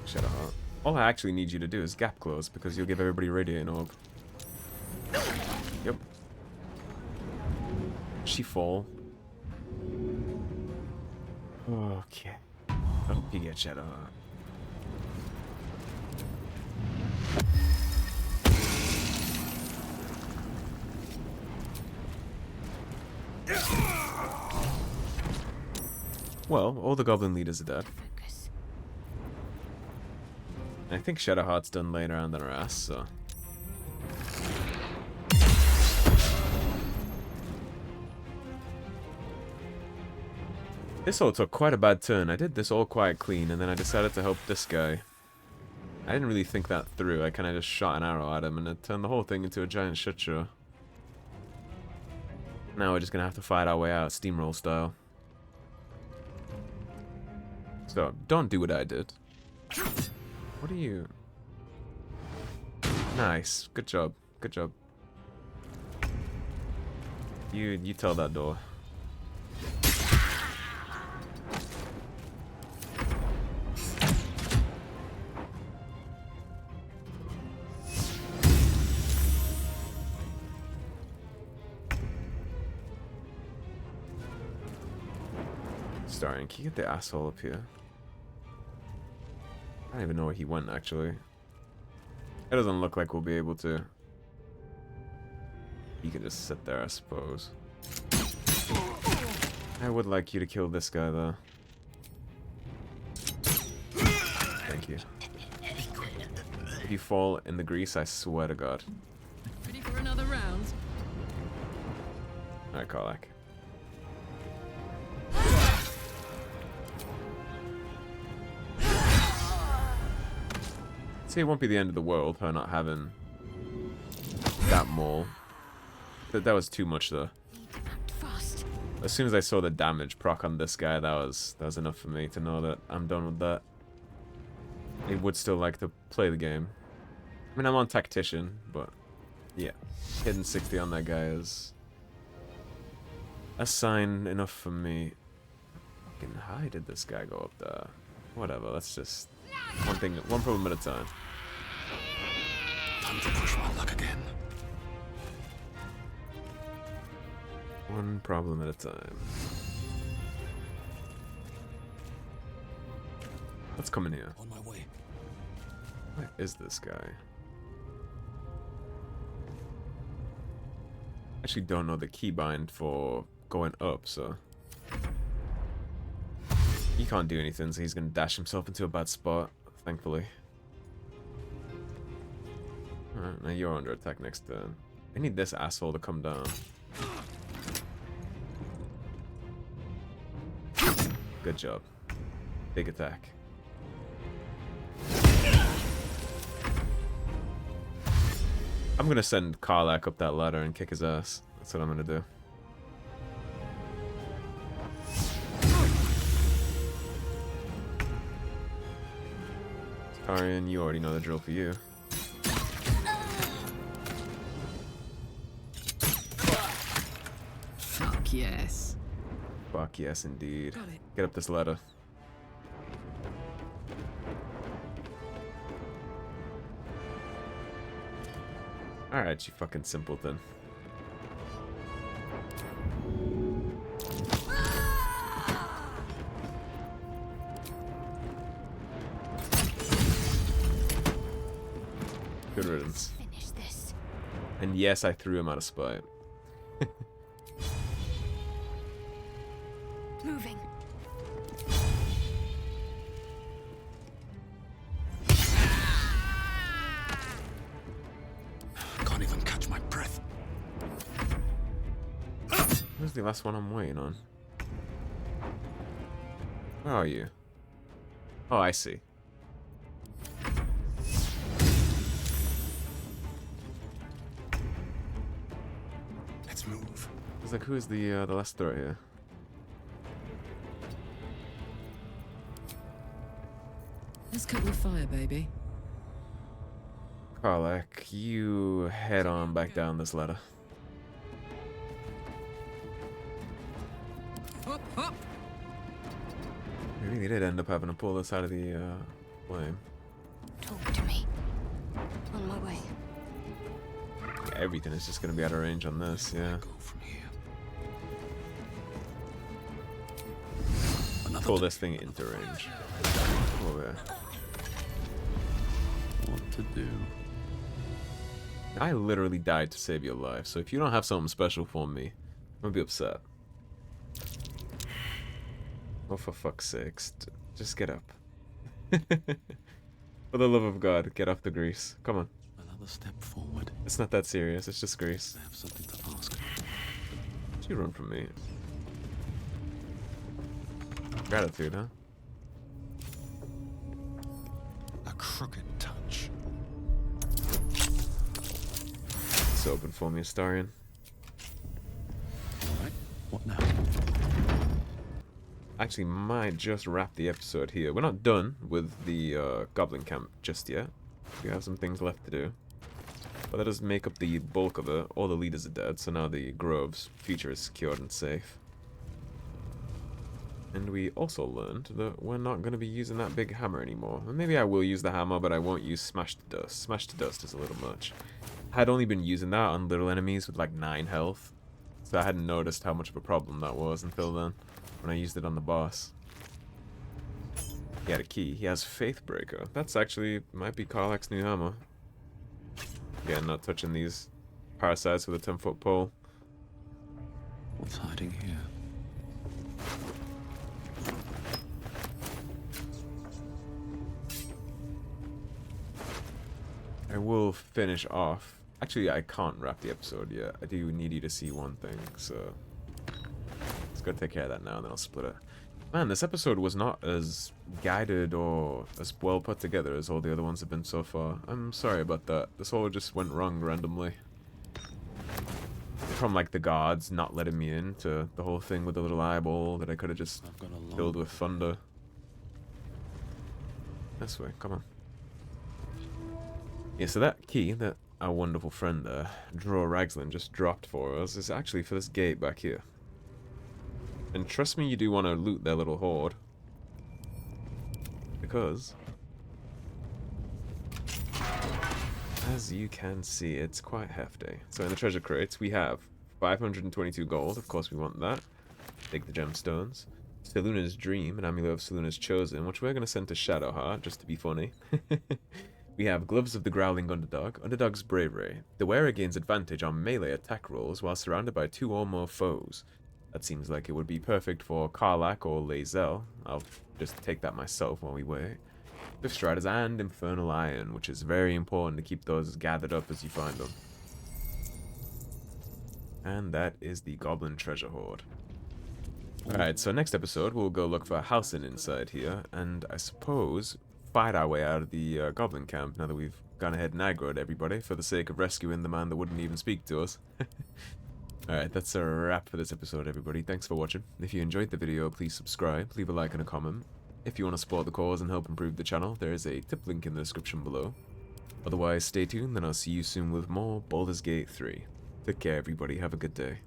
S1: Shadowheart. All I actually need you to do is gap close, because you'll give everybody Radiant Orb. Yep. She fall. Okay. I hope you get Shadowheart. Well, all the Goblin leaders are dead. I think Shadowheart's done laying around on her ass, so... This all took quite a bad turn. I did this all quite clean, and then I decided to help this guy. I didn't really think that through. I kind of just shot an arrow at him, and it turned the whole thing into a giant shit show. Now we're just gonna have to fight our way out, steamroll style. So, don't do what I did. What are you? Nice. Good job. Good job. You tell that door. Starring, can you get the asshole up here? I don't even know where he went, actually. It doesn't look like we'll be able to. You can just sit there, I suppose. I would like you to kill this guy, though. Thank you. If you fall in the grease, I swear to God.
S7: Ready for another round?
S1: Alright, Karlach. See, it won't be the end of the world, her not having that maul. That was too much, though. As soon as I saw the damage proc on this guy, that was enough for me to know that I'm done with that. I would still like to play the game. I mean, I'm on Tactician, but yeah, hitting 60 on that guy is a sign enough for me. Fucking how did this guy go up there? Whatever, let's just one problem at a time.
S14: Time to push my luck again.
S1: One problem at a time. Let's come in here.
S14: On my way.
S1: Where is this guy? I actually don't know the keybind for going up, so he can't do anything, so he's gonna dash himself into a bad spot, thankfully. Alright, now you're under attack next turn. I need this asshole to come down. Good job. Big attack. I'm gonna send Karlach up that ladder and kick his ass. That's what I'm gonna do. Zhentarim, you already know the drill for you.
S7: Fuck yes.
S1: Fuck yes, indeed. Get up this ladder. Alright, you fucking simpleton. Good riddance.
S2: Finish this.
S1: And yes, I threw him out of spite.
S2: Moving.
S14: Can't even catch my breath.
S1: Where's the last one I'm waiting on? Where are you? Oh, I see.
S12: Let's move.
S1: I was like, who's the last threat here?
S7: Let's cook with fire, baby.
S1: Karlach, you head on back down this ladder.
S7: Hop, hop.
S1: We really did end up having to pull this out of the flame.
S2: Talk to me. On my way.
S1: Yeah, everything is just gonna be out of range on this, yeah. Pull this thing into range. Oh, yeah.
S14: What to do?
S1: I literally died to save your life, so if you don't have something special for me, I'm gonna be upset. Oh, for fuck's sakes. Just get up. For the love of God, get off the grease. Come on.
S14: Another step forward.
S1: It's not that serious, it's just grease.
S14: I have something to ask.
S1: Did you run from me? Gratitude, huh?
S10: A crooked touch.
S1: It's open for me, Astarion.
S14: Alright, what now?
S1: Actually, might just wrap the episode here. We're not done with the Goblin camp just yet. We have some things left to do. But that does make up the bulk of it. All the leaders are dead, so now the Grove's future is secured and safe. And we also learned that we're not going to be using that big hammer anymore. And maybe I will use the hammer, but I won't use Smash to Dust. Smash to Dust is a little much. I had only been using that on little enemies with like 9 health. So I hadn't noticed how much of a problem that was until then, when I used it on the boss. He had a key. He has Faithbreaker. That's actually, might be Karlach's new hammer. Again, not touching these parasites with a 10-foot pole.
S14: What's hiding here?
S1: I will finish off. Actually, I can't wrap the episode yet. I do need you to see one thing, so let's go take care of that now, and then I'll split it. Man, this episode was not as guided or as well put together as all the other ones have been so far. I'm sorry about that. This all just went wrong randomly. From like the gods not letting me in to the whole thing with the little eyeball that I could have just filled with thunder. This way, come on. Yeah, so that key that our wonderful friend there, Dror Ragzlin, just dropped for us is actually for this gate back here. And trust me, you do want to loot their little horde. Because, as you can see, it's quite hefty. So in the treasure crates, we have 522 gold. Of course, we want that. Take the gemstones. Seluna's Dream, an amulet of Seluna's Chosen, which we're going to send to Shadowheart, just to be funny. We have Gloves of the Growling Underdog, Underdog's Bravery. The wearer gains advantage on melee attack rolls while surrounded by 2 or more foes. That seems like it would be perfect for Karlach or Lae'zel. I'll just take that myself while we wait. Cliff Striders and Infernal Iron, which is very important to keep those gathered up as you find them. And that is the Goblin Treasure Hoard. Alright, so next episode we'll go look for Halsin inside here, and I suppose fight our way out of the Goblin camp now that we've gone ahead and aggroed everybody for the sake of rescuing the man that wouldn't even speak to us. Alright, that's a wrap for this episode, everybody. Thanks for watching. If you enjoyed the video, please subscribe, leave a like and a comment. If you want to support the cause and help improve the channel, there is a tip link in the description below. Otherwise, stay tuned, and I'll see you soon with more Baldur's Gate 3. Take care, everybody. Have a good day.